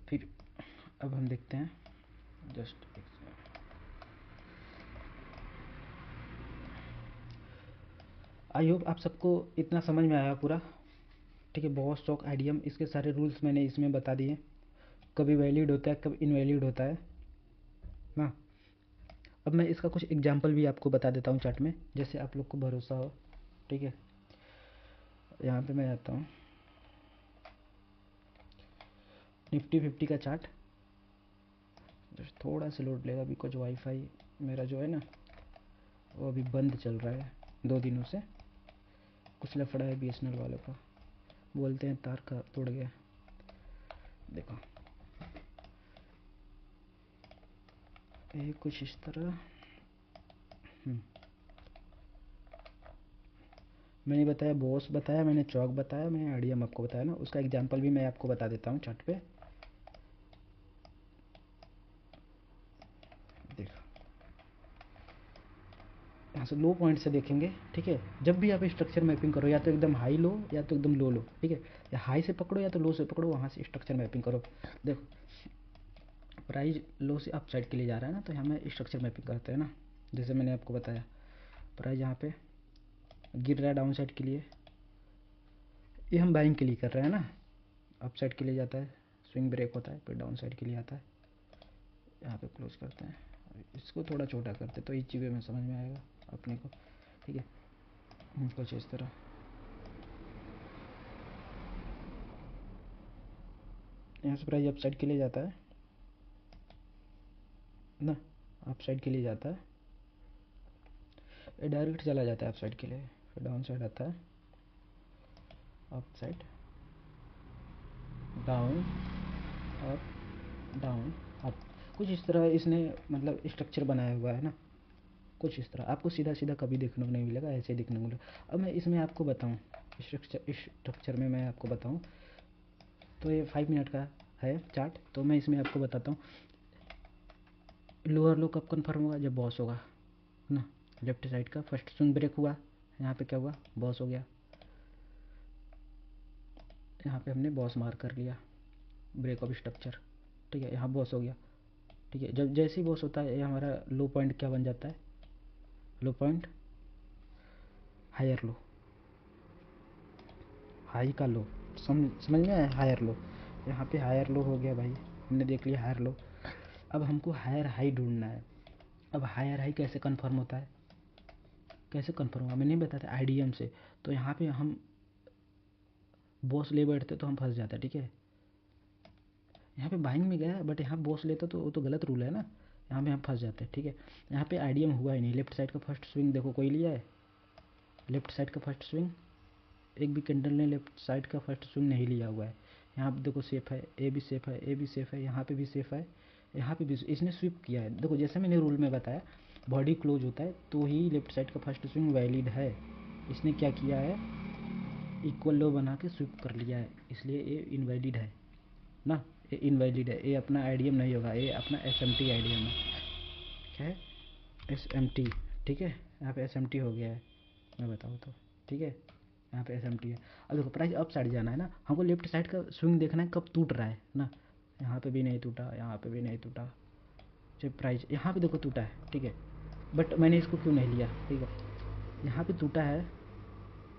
फिर अब हम देखते हैं, जस्ट आई होप आप सबको इतना समझ में आया पूरा, ठीक है। बॉस चौक आईडीएम इसके सारे रूल्स मैंने इसमें बता दिए, कभी वैलिड होता है कब इनवैलिड होता है ना। अब मैं इसका कुछ एग्जांपल भी आपको बता देता हूँ चार्ट में, जैसे आप लोग को भरोसा हो, ठीक है। यहाँ पे मैं आता हूँ, निफ्टी 50 का चार्ट, जस्ट थोड़ा सा लोड लेगा बिकॉज वाईफाई मेरा जो है ना वो अभी बंद चल रहा है 2 दिनों से, कुछ लफड़ा है बीएसएनएल वालों का, बोलते हैं तार का तोड़ गया। देखो ये कुछ इस तरह, मैंने बताया, बॉस बताया, मैंने चौक बताया, मैंने आईडीएम आपको बताया ना, उसका एग्जांपल भी मैं आपको बता देता हूँ चार्ट पे। देखो यहाँ से लो पॉइंट से देखेंगे, ठीक है। जब भी आप स्ट्रक्चर मैपिंग करो या तो एकदम हाई लो या तो एकदम लो लो, ठीक है, या हाई से पकड़ो या तो लो से पकड़ो, वहाँ से स्ट्रक्चर मैपिंग करो। देखो प्राइस लो से अप साइड के लिए जा रहा है ना, तो यहाँ में स्ट्रक्चर मैपिंग करते हैं ना, जैसे मैंने आपको बताया प्राइस यहाँ पे गिर रहा है डाउन साइड के लिए, ये हम बाइंग के लिए कर रहे हैं ना, अप साइड के लिए जाता है, स्विंग ब्रेक होता है, फिर डाउन साइड के लिए आता है, यहाँ पे क्लोज करते हैं, इसको थोड़ा छोटा करते तो इस वे में समझ में आएगा अपने को, ठीक है। कुछ इस तरह यहाँ से प्राइस अप साइड के लिए जाता है ना, अप साइड के लिए जाता है, ये डायरेक्ट चला जाता है अप साइड के लिए, फिर डाउन साइड आता है, up side, down, up, down, up, कुछ इस तरह इसने मतलब स्ट्रक्चर बनाया हुआ है ना, कुछ इस तरह। आपको सीधा सीधा कभी देखने को नहीं मिलेगा, ऐसे ही देखने को मिलेगा। अब मैं इसमें आपको बताऊँ स्ट्रक्चर में मैं आपको बताऊँ, तो ये 5 मिनट का है चार्ट, तो मैं इसमें आपको बताता हूँ लोअर लो कब कन्फर्म होगा, जब बॉस होगा ना, लेफ्ट साइड का फर्स्ट स्विंग ब्रेक हुआ, यहाँ पे क्या हुआ, बॉस हो गया, यहाँ पे हमने बॉस मार कर लिया, ब्रेक ऑफ स्ट्रक्चर, ठीक है, यहाँ बॉस हो गया, ठीक है। जब जैसे ही बॉस होता है ये हमारा लो पॉइंट क्या बन जाता है, लो पॉइंट हायर लो, हाई का लो, समझ में आया, हायर लो, यहाँ पे हायर लो हो गया भाई, हमने देख लिया हायर लो। अब हमको हायर हाई ढूंढना है। अब हायर हाई कैसे कंफर्म होता है, कैसे कंफर्म होगा, मैंने बताया आईडीएम से। तो यहाँ पे हम बॉस ले बैठते तो हम फंस जाते, ठीक है। यहाँ पे बाइंग में गया बट यहाँ बॉस लेते तो वो तो गलत रूल है ना, यहाँ पे हम फंस जाते हैं, ठीक है। यहाँ पे आईडीएम हुआ ही नहीं, लेफ्ट साइड का फर्स्ट स्विंग देखो कोई लिया है, लेफ्ट साइड का फर्स्ट स्विंग एक भी कैंडल ने लेफ्ट साइड का फर्स्ट स्विंग नहीं लिया हुआ है। यहाँ पे देखो सेफ है, ए भी सेफ है, ए भी सेफ है, यहाँ पे भी सेफ है, यहाँ पे भी इसने स्विप किया है। देखो जैसे मैंने रूल में बताया बॉडी क्लोज होता है तो ही लेफ्ट साइड का फर्स्ट स्विंग वैलिड है, इसने क्या किया है, इक्वल लो बना के स्विप कर लिया है, इसलिए ये इनवैलिड है ना, ये इनवैलिड है, ये अपना आईडीएम नहीं होगा, ये अपना एसएमटी आईडीएम है, क्या है, एसएमटी, ठीक है। यहाँ पे एसएमटी हो गया है, मैं बताऊँ तो, ठीक है। यहाँ पे SMT है। अब देखो प्राइस अप साइड जाना है ना, हमको लेफ्ट साइड का स्विंग देखना है कब टूट रहा है ना। यहाँ पे भी नहीं टूटा, यहाँ पे भी नहीं टूटा, जब प्राइस यहाँ पे देखो टूटा है, ठीक है, बट मैंने इसको क्यों नहीं लिया, ठीक है, यहाँ पे टूटा है,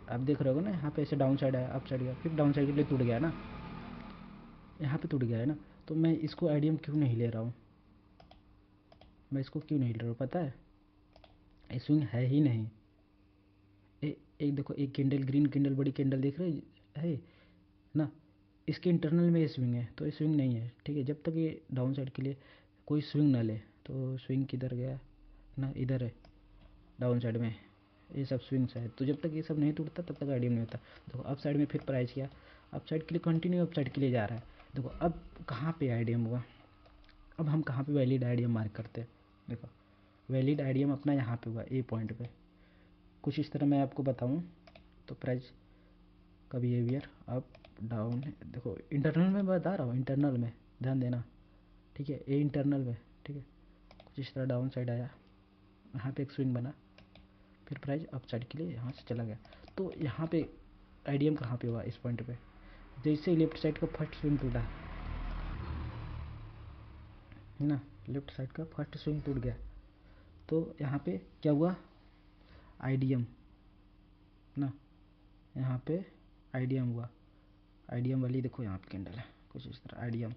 आप देख रहे हो ना, यहाँ पे ऐसे डाउन साइड है, अप साइड गया, फिर डाउन साइड के लिए टूट गया ना, यहाँ पे टूट गया है ना, तो मैं इसको आईडियम क्यों नहीं ले रहा हूँ, मैं इसको क्यों नहीं ले रहा हूँ पता है, ये स्विंग है ही नहीं। एक देखो, एक कैंडल, ग्रीन कैंडल, बड़ी कैंडल दिख रही है ना, इसके इंटरनल में ये स्विंग है, तो ये स्विंग नहीं है, ठीक है। जब तक ये डाउन साइड के लिए कोई स्विंग ना ले, तो स्विंग किधर गया ना, इधर है डाउन साइड में, ये सब स्विंग्स है, तो जब तक ये सब नहीं टूटता तब तक आईडियम नहीं होता। देखो अप साइड में फिर प्राइस किया, अप साइड के लिए कंटिन्यू अप साइड के लिए जा रहा है। देखो अब कहाँ पे आईडियम हुआ, अब हम कहाँ पे वैलिड आईडियम मार्क करते हैं, देखो वैलिड आईडियम अपना यहाँ पे हुआ, ए पॉइंट पे, कुछ इस तरह मैं आपको बताऊँ तो प्राइस का बिहेवियर अप डाउन है। देखो इंटरनल में बता रहा हूँ, इंटरनल में ध्यान देना, ठीक है, ए इंटरनल में, ठीक है, कुछ इस तरह डाउन साइड आया, यहाँ पे एक स्विंग बना, फिर प्राइस अप साइड के लिए यहाँ से चला गया। तो यहाँ पे आईडियम कहाँ पे हुआ, इस पॉइंट पे, जैसे लेफ्ट साइड का फर्स्ट स्विंग टूटा ना, लेफ्ट साइड का फर्स्ट स्विंग टूट गया, तो यहाँ पे क्या हुआ, आईडियम ना, यहाँ पे आईडियम हुआ, आईडियम वाली देखो यहाँ पे कैंडल है, कुछ इस तरह आईडियम,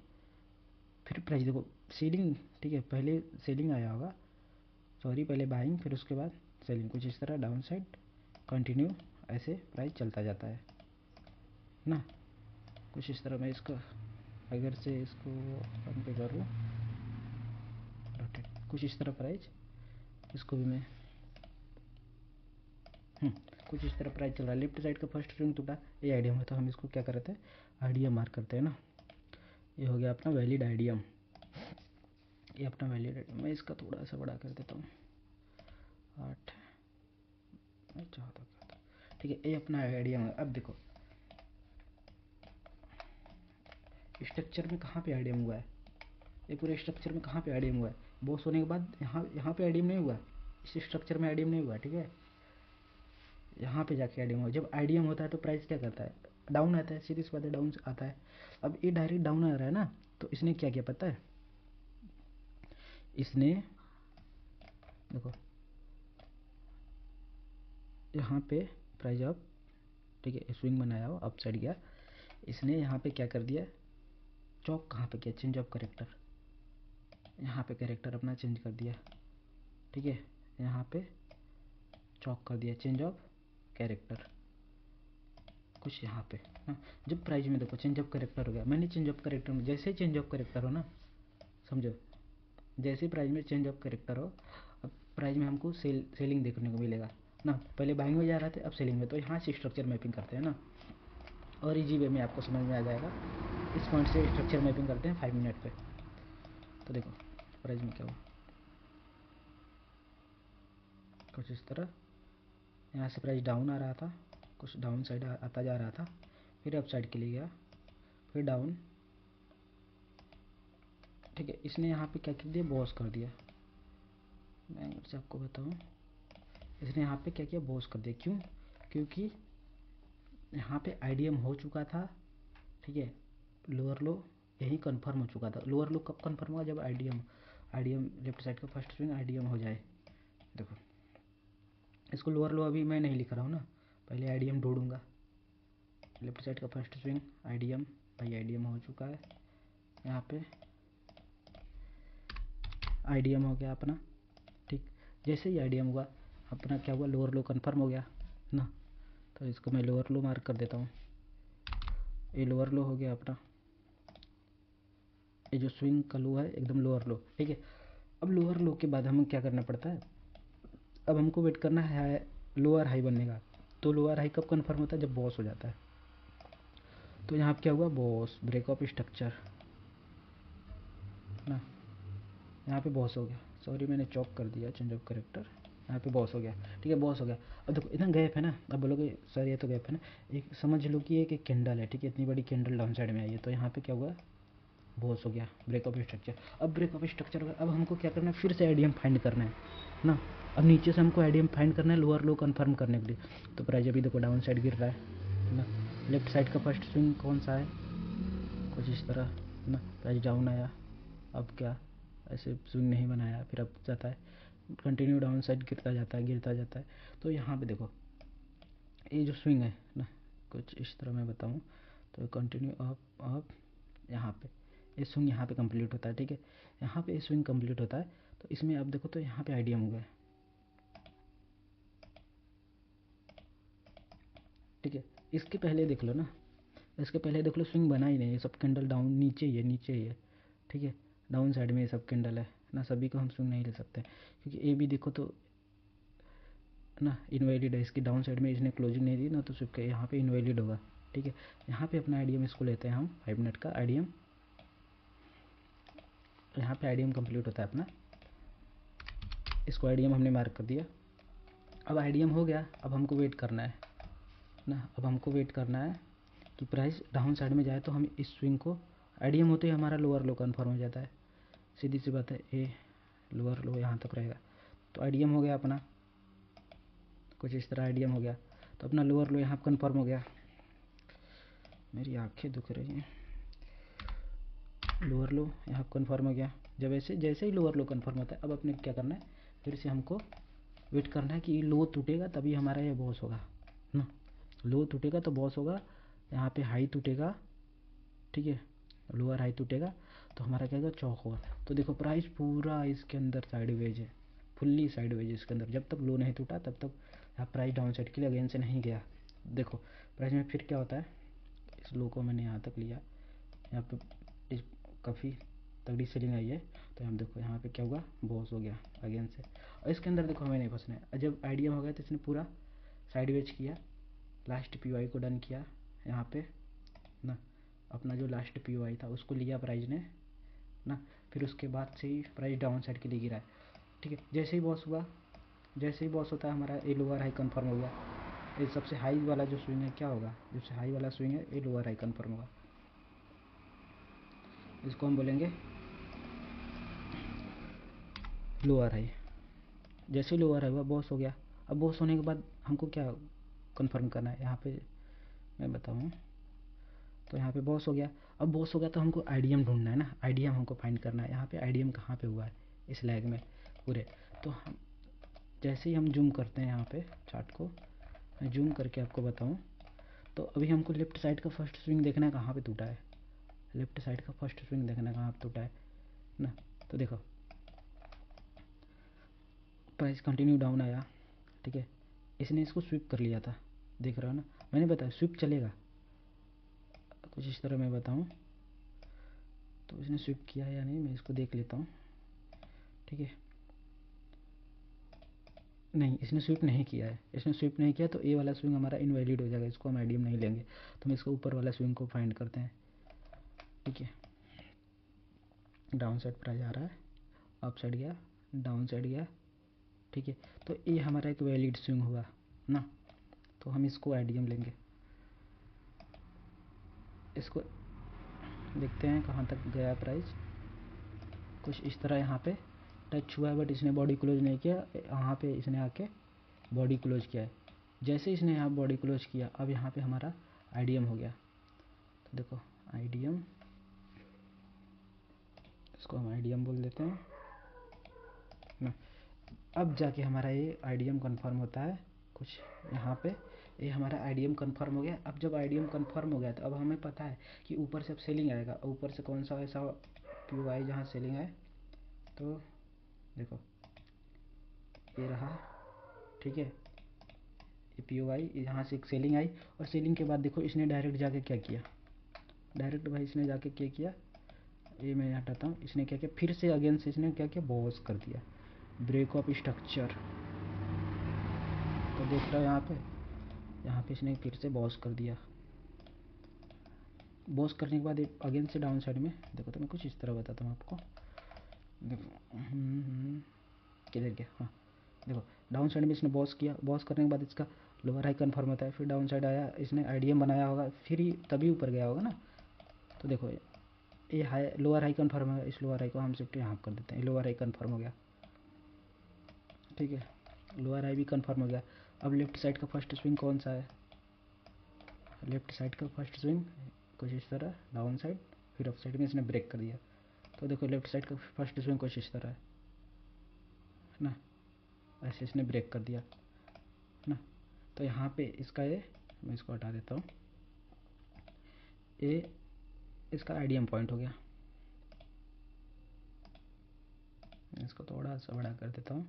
फिर प्राइस देखो सेलिंग, ठीक है, पहले सेलिंग आया होगा, सॉरी पहले बाइंग, फिर उसके बाद सेलिंग, कुछ इस तरह डाउन साइड कंटिन्यू ऐसे प्राइस चलता जाता है ना, कुछ इस तरह। मैं इसको अगर से इसको कम पे करूँ, कुछ इस तरह प्राइस, इसको भी मैं कुछ इस तरह प्राइस चल रहा है, लेफ्ट साइड का फर्स्ट स्विंग टूटा, ये आईडियम है, तो हम इसको क्या करते हैं, आईडियम मार्क करते हैं ना, ये हो गया अपना वैलिड आईडियम, ये अपना वैलिड आईडियम। मैं इसका थोड़ा सा बड़ा कर देता हूँ, 8 14, ठीक है, ये अपना आईडियम है। अब देखो स्ट्रक्चर में कहाँ पे आईडियम हुआ है, ये पूरे स्ट्रक्चर में कहाँ पे आईडियम हुआ है, बॉस होने के बाद यहाँ पे आईडियम नहीं हुआ, इस स्ट्रक्चर में आईडियम नहीं हुआ, ठीक है, यहाँ पे जाके आईडियम हुआ। जब आईडियम होता है तो प्राइस क्या करता है, डाउन आता है, सीधी सी बात है, डाउन आता है। अब ये डायरेक्ट डाउन आ रहा है ना, तो इसने क्या किया पता है, इसने देखो यहाँ पे प्राइस अप, ठीक है, स्विंग बनाया हो, अप साइड गया, इसने यहाँ पे क्या कर दिया, चौक कहाँ पे किया, चेंज ऑफ करेक्टर, यहाँ पे करेक्टर अपना चेंज कर दिया, ठीक है, यहाँ पे चौक कर दिया, चेंज ऑफ कैरेक्टर, कुछ यहाँ पे ना। जब प्राइस में देखो चेंज ऑफ करेक्टर हो गया, मैंने चेंज ऑफ करेक्टर में, जैसे चेंज ऑफ करेक्टर हो ना, समझो, जैसे प्राइस में चेंज ऑफ करेक्टर हो, अब प्राइस में हमको सेलिंग देखने को मिलेगा ना, पहले बाइंग में जा रहे थे, अब सेलिंग में, तो यहाँ से स्ट्रक्चर मैपिंग करते हैं ना, और इजी वे में आपको समझ में आ जाएगा। इस पॉइंट से स्ट्रक्चर मैपिंग करते हैं 5 मिनट पे। तो देखो प्राइस में क्या हुआ, कुछ इस तरह, यहाँ से प्राइस डाउन आ रहा था, कुछ डाउन साइड आता जा रहा था, फिर अप साइड के लिए गया, फिर डाउन, ठीक है, इसने यहाँ पे क्या कर दिया, बॉस कर दिया। मैं अगर से आपको बताऊँ, इसने यहाँ पे क्या किया, बॉस कर दिया, क्यों, क्योंकि यहाँ पे आईडियम हो चुका था, ठीक है, लोअर लो यही कंफर्म हो चुका था। लोअर लो कब कंफर्म हुआ, जब आईडियम लेफ्ट साइड का फर्स्ट स्विंग आईडियम हो जाए। देखो इसको लोअर लो अभी मैं नहीं लिख रहा हूँ ना, पहले आईडियम ढूंढूंगा, लेफ्ट साइड का फर्स्ट स्विंग आईडियम, भाई आईडियम हो चुका है, यहाँ पे आईडियम हो गया अपना, ठीक, जैसे ही आईडियम हुआ अपना क्या हुआ, लोअर लो कंफर्म हो गया ना, तो इसको मैं लोअर लो मार्क कर देता हूँ, ये लोअर लो हो गया अपना, ये जो स्विंग का लो है एकदम लोअर लो, ठीक है। अब लोअर लो के बाद हमें क्या करना पड़ता है, अब हमको वेट करना है लोअर हाई बनने का। तो लोअर हाई कब कन्फर्म होता है, जब बॉस हो जाता है। तो यहाँ पे क्या हुआ, बॉस, ब्रेक ऑफ स्ट्रक्चर ना, यहाँ पे बॉस हो गया, सॉरी मैंने चॉक कर दिया, चेंज ऑफ करेक्टर, यहाँ पे बॉस हो गया, ठीक है, बॉस हो गया। अब देखो इतना गैप है ना, अब बोलोगे सर ये तो गैप है ना, एक समझ लो कि एक कैंडल है, ठीक है, इतनी बड़ी कैंडल डाउन साइड में आई है, तो यहाँ पे क्या हुआ, बॉस हो गया, ब्रेक ऑफ स्ट्रक्चर। अब ब्रेक ऑफ स्ट्रक्चर, अब हमको क्या करना है, फिर से आईडियम फाइंड करना है ना, अब नीचे से हमको आईडीएम फाइंड करना है लोअर लो कन्फर्म करने के लिए। तो प्राइस अभी देखो डाउन साइड गिर रहा है ना। लेफ्ट साइड का फर्स्ट स्विंग कौन सा है, कुछ इस तरह ना। प्राइस डाउन आया, अब क्या ऐसे स्विंग नहीं बनाया, फिर अब जाता है कंटिन्यू डाउन साइड गिरता जाता है गिरता जाता है। तो यहाँ पे देखो ये जो स्विंग है ना, कुछ इस तरह मैं बताऊँ तो कंटिन्यू अप अप, यहाँ पे ये स्विंग यहाँ पे कंप्लीट होता है। ठीक है, यहाँ पे ये स्विंग कंप्लीट होता है। तो इसमें आप देखो तो यहाँ पे आईडीएम हो गया। ठीक है, इसके पहले देख लो ना, इसके पहले देख लो स्विंग बना ही नहीं है, सब कैंडल डाउन नीचे ही है नीचे ही है। ठीक है, डाउन साइड में ये सब कैंडल है ना, सभी को हम स्विंग नहीं ले सकते क्योंकि ए भी देखो तो ना इनवैलिड है, इसकी डाउन साइड में इसने क्लोजिंग नहीं दी ना, तो स्विप यहाँ पे इनवैलिड होगा। ठीक है, यहाँ पे अपना आईडीएम इसको लेते हैं हम 5 मिनट का आईडीएम। यहाँ पे आईडीएम कंप्लीट होता है अपना, इसको आईडीएम हमने मार्क कर दिया। अब आईडीएम हो गया, अब हमको वेट करना है ना, अब हमको वेट करना है कि प्राइस डाउन साइड में जाए तो हम इस स्विंग को, आईडीएम होते ही हमारा लोअर लो कन्फर्म हो जाता है, सीधी सी बात है। ए लोअर लो यहाँ तक रहेगा, तो आईडीएम हो गया अपना, कुछ इस तरह आईडीएम हो गया। तो अपना लोअर लो यहाँ कन्फर्म हो गया। मेरी आंखें दुख रही हैं। लोअर लो यहाँ कन्फर्म हो गया। जब ऐसे जैसे ही लोअर लो कन्फर्म होता है, अब अपने क्या करना है, फिर से हमको वेट करना है कि लो टूटेगा तभी हमारा ये बॉस होगा ना। लो टूटेगा तो बॉस होगा, यहाँ पे हाई टूटेगा। ठीक है, लोअर हाई टूटेगा तो हमारा क्या होगा, चौक होगा। तो देखो प्राइस पूरा इसके अंदर साइडवेज है, फुल्ली साइडवेज इसके अंदर। जब तक लो नहीं टूटा तब तक यहाँ प्राइस डाउन साइड के लिए अगेन से नहीं गया। देखो प्राइस में फिर क्या होता है, इस लो को मैंने यहाँ तक लिया, यहाँ पे काफ़ी तगड़ी सेलिंग आई है, तो हम देखो यहाँ पे क्या हुआ, बॉस हो गया अगेन से। और इसके अंदर देखो हमें नहीं फंसना है। जब आईडीएम हो गया तो इसने पूरा साइडवेज किया, लास्ट पीओआई को डन किया यहाँ पे ना, अपना जो लास्ट पीओआई था उसको लिया प्राइस ने ना, फिर उसके बाद से ही प्राइस डाउन साइड के लिए गिरा है। ठीक है, जैसे ही बॉस हुआ, जैसे ही बॉस होता है हमारा ए लोअर हाई कन्फर्म हो गया। ये सबसे हाई वाला जो स्विंग है क्या होगा, सबसे हाई वाला स्विंग है ए लोअर हाई कन्फर्म होगा, इसको हम बोलेंगे लोअर हाई। जैसे ही लोअर हाई हुआ बॉस हो गया। अब बॉस होने के बाद हमको क्या कन्फर्म करना है, यहाँ पे मैं बताऊँ तो यहाँ पे बॉस हो गया। अब बॉस हो गया तो हमको आईडीएम ढूंढना है ना, आईडीएम हमको फाइंड करना है। यहाँ पे आईडीएम कहाँ पे हुआ है, इस लैग में पूरे। तो हम जैसे ही हम जूम करते हैं यहाँ पे चार्ट को, मैं जूम करके आपको बताऊँ तो अभी हमको लेफ्ट साइड का फर्स्ट स्विंग देखना है कहाँ पे टूटा है, लेफ्ट साइड का फर्स्ट स्विंग देखना है कहाँ पे टूटा है ना। तो देखो प्राइस कंटिन्यू डाउन आया। ठीक है, इसने इसको स्विप कर लिया था, देख रहे हो ना, मैंने बताया स्विप चलेगा, कुछ इस तरह मैं बताऊँ तो इसने स्विप किया है या नहीं, मैं इसको देख लेता हूँ। ठीक है, नहीं इसने स्विप नहीं किया है, इसने स्विप नहीं किया तो ए वाला स्विंग हमारा इनवैलिड हो जाएगा, इसको हम आईडीएम नहीं लेंगे। तो हम इसको ऊपर वाला स्विंग को फाइंड करते हैं। ठीक है, डाउन साइड प्राइस आ रहा है, अप साइड गया, डाउन साइड गया। ठीक है, तो ये हमारा एक वैलिड स्विंग हुआ ना, तो हम इसको आईडीएम लेंगे। इसको देखते हैं कहाँ तक गया प्राइस, कुछ इस तरह यहाँ पे टच हुआ है, बट इसने बॉडी क्लोज नहीं किया। यहाँ पे इसने आके बॉडी क्लोज किया है, जैसे इसने यहाँ बॉडी क्लोज किया अब यहाँ पे हमारा आईडीएम हो गया। तो देखो आईडीएम, इसको हम आईडीएम बोल देते हैं ना। अब जाके हमारा ये आईडीएम कंफर्म होता है, कुछ यहाँ पे ये हमारा आईडीएम कंफर्म हो गया। अब जब आईडीएम कंफर्म हो गया तो अब हमें पता है कि ऊपर से अब सेलिंग आएगा, ऊपर से कौन सा ऐसा पीओआई जहाँ सेलिंग है। तो देखो ये रहा। ठीक है, ये पीओआई यहाँ से एक सेलिंग आई, और सेलिंग के बाद देखो इसने डायरेक्ट जाके क्या किया, डायरेक्ट भाई इसने जाके क्या किया, ये मैं हटाता हूँ, इसने क्या किया फिर से अगेन से इसने क्या किया, बॉस कर दिया, ब्रेक ऑफ स्ट्रक्चर। तो देख रहे हो यहाँ पे इसने फिर से बॉस कर दिया। बॉस करने के बाद अगेन से डाउन साइड में देखो, तो मैं कुछ इस तरह बताता हूँ आपको। देखो किधर गया, हाँ देखो डाउन साइड में इसने बॉस किया, बॉस करने के बाद इसका लोअर हाई कन्फर्म होता है, फिर डाउन साइड आया, इसने आईडीएम बनाया होगा, फिर ही तभी ऊपर गया होगा ना। तो देखो ये हाई लोअर हाई कन्फर्म है, इस लोअर हाई को हम शिफ्ट यहाँ कर देते हैं, लोअर हाई कन्फर्म हो गया। ठीक है, लोअर हाई भी कंफर्म हो गया। अब लेफ्ट साइड का फर्स्ट स्विंग कौन सा है? लेफ्ट साइड का फर्स्ट स्विंग कुछ इस तरह डाउन साइड, फिर अप साइड में इसने ब्रेक कर दिया। तो देखो लेफ्ट साइड का फर्स्ट स्विंग कुछ इस तरह है ना, ऐसे इसने ब्रेक कर दिया ना। तो यहाँ पे इसका ये, मैं इसको हटा देता हूँ, ये इसका आईडीएम पॉइंट हो गया। मैं इसको थोड़ा सा बड़ा कर देता हूँ,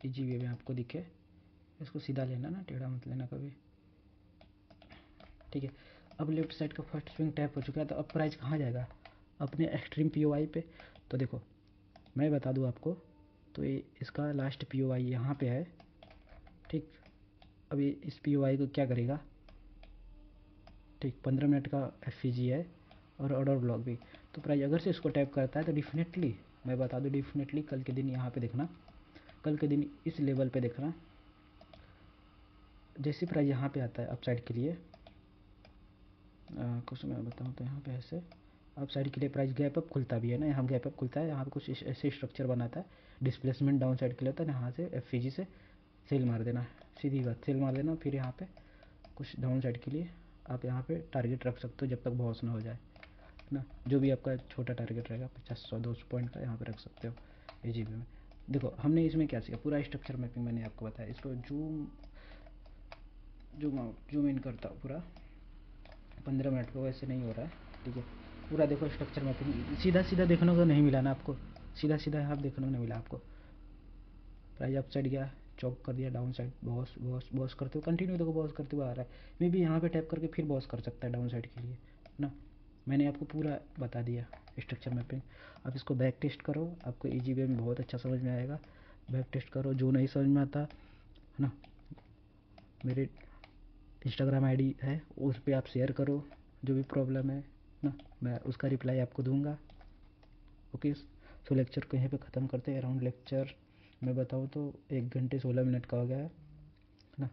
इजी वे में आपको दिखे। इसको सीधा लेना ना, टेढ़ा मत लेना कभी, ठीक है। अब लेफ्ट साइड का फर्स्ट स्विंग टैप हो चुका है, तो अब प्राइस कहाँ जाएगा? अपने एक्सट्रीम पीओआई पे। तो देखो मैं बता दूँ आपको, तो ये इसका लास्ट पीओआई यहाँ पे है, ठीक। अब ये इस पीओआई को क्या करेगा, ठीक, 15 मिनट का एफईजी है और ऑर्डर ब्लॉक भी। तो प्राइस अगर से इसको टैप करता है तो डेफिनेटली मैं बता दूँ, डेफिनेटली कल के दिन यहाँ पे देखना, कल के दिन इस लेवल पे देखना, जैसे प्राइस यहाँ पे आता है अप साइड के लिए, कुछ मैं बताऊँ तो यहाँ पे ऐसे अप साइड के लिए प्राइस गैप अप खुलता भी है ना, यहाँ गैप अप खुलता है, यहाँ पे कुछ ऐसे स्ट्रक्चर बनाता है, डिस्प्लेसमेंट डाउन साइड के लिए होता है, यहाँ से एफईजी से सेल मार देना, सीधी बात सेल मार देना। फिर यहाँ पे कुछ डाउन साइड के लिए आप यहाँ पे टारगेट रख सकते हो जब तक बॉस ना हो जाए ना, जो भी आपका छोटा टारगेट रहेगा 50-100-200 पॉइंट का यहाँ पे रख सकते हो एजीबी में। देखो हमने इसमें क्या सीखा, पूरा स्ट्रक्चर मैपिंग मैंने आपको बताया। इसको जूम इन करता हूँ पूरा, 15 मिनट पे वैसे नहीं हो रहा है, ठीक है। पूरा देखो स्ट्रक्चर मैपिंग, सीधा सीधा देखने को नहीं मिला ना आपको, सीधा सीधा यहाँ देखने को नहीं मिला आपको। प्राइस अप साइड गया, चौक कर दिया, down side boss boss boss करते हुए कंटिन्यू देखो, बॉस करते हुए आ रहा है। मे भी यहाँ पे टैप करके फिर बॉस कर सकता है डाउन साइड के लिए ना। मैंने आपको पूरा बता दिया स्ट्रक्चर मैपिंग। अब इसको बैक टेस्ट करो, आपको इजी वे में बहुत अच्छा समझ में आएगा। बैक टेस्ट करो, जो नहीं समझ में आता है ना, मेरे इंस्टाग्राम आईडी है, उस पर आप शेयर करो जो भी प्रॉब्लम है ना, मैं उसका रिप्लाई आपको दूंगा। ओके, सो लेक्चर को यहीं पे ख़त्म करते हैं। अराउंड लेक्चर मैं बताऊँ तो 1 घंटे 16 मिनट का हो गया है ना।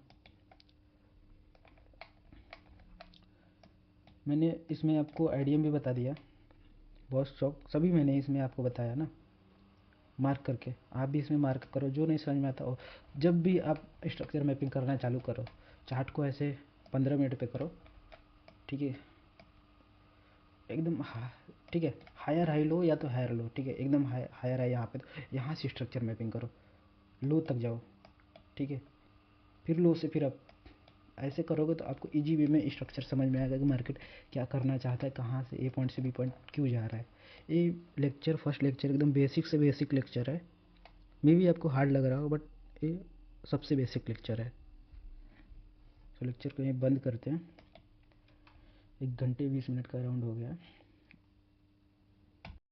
मैंने इसमें आपको आईडीएम भी बता दिया, बॉस चौक सभी मैंने इसमें आपको बताया ना, मार्क करके। आप भी इसमें मार्क करो, जो नहीं समझ में आता हो। जब भी आप स्ट्रक्चर मैपिंग करना चालू करो, चार्ट को ऐसे 15 मिनट पे करो, ठीक है, एकदम ठीक है, हायर हाई लो या तो हायर लो, ठीक है, एकदम हायर है यहाँ पे, तो यहाँ से स्ट्रक्चर मैपिंग करो, लो तक जाओ, ठीक है, फिर लो से फिर अप। ऐसे करोगे तो आपको इजी वे में स्ट्रक्चर समझ में आएगा कि मार्केट क्या करना चाहता है, कहाँ से ए पॉइंट से बी पॉइंट क्यों जा रहा है। ये लेक्चर फर्स्ट लेक्चर एकदम बेसिक से बेसिक लेक्चर है, मे भी आपको हार्ड लग रहा हो बट ये सबसे बेसिक लेक्चर है। तो लेक्चर को यहीं बंद करते हैं, 1 घंटे 20 मिनट का राउंड हो गया।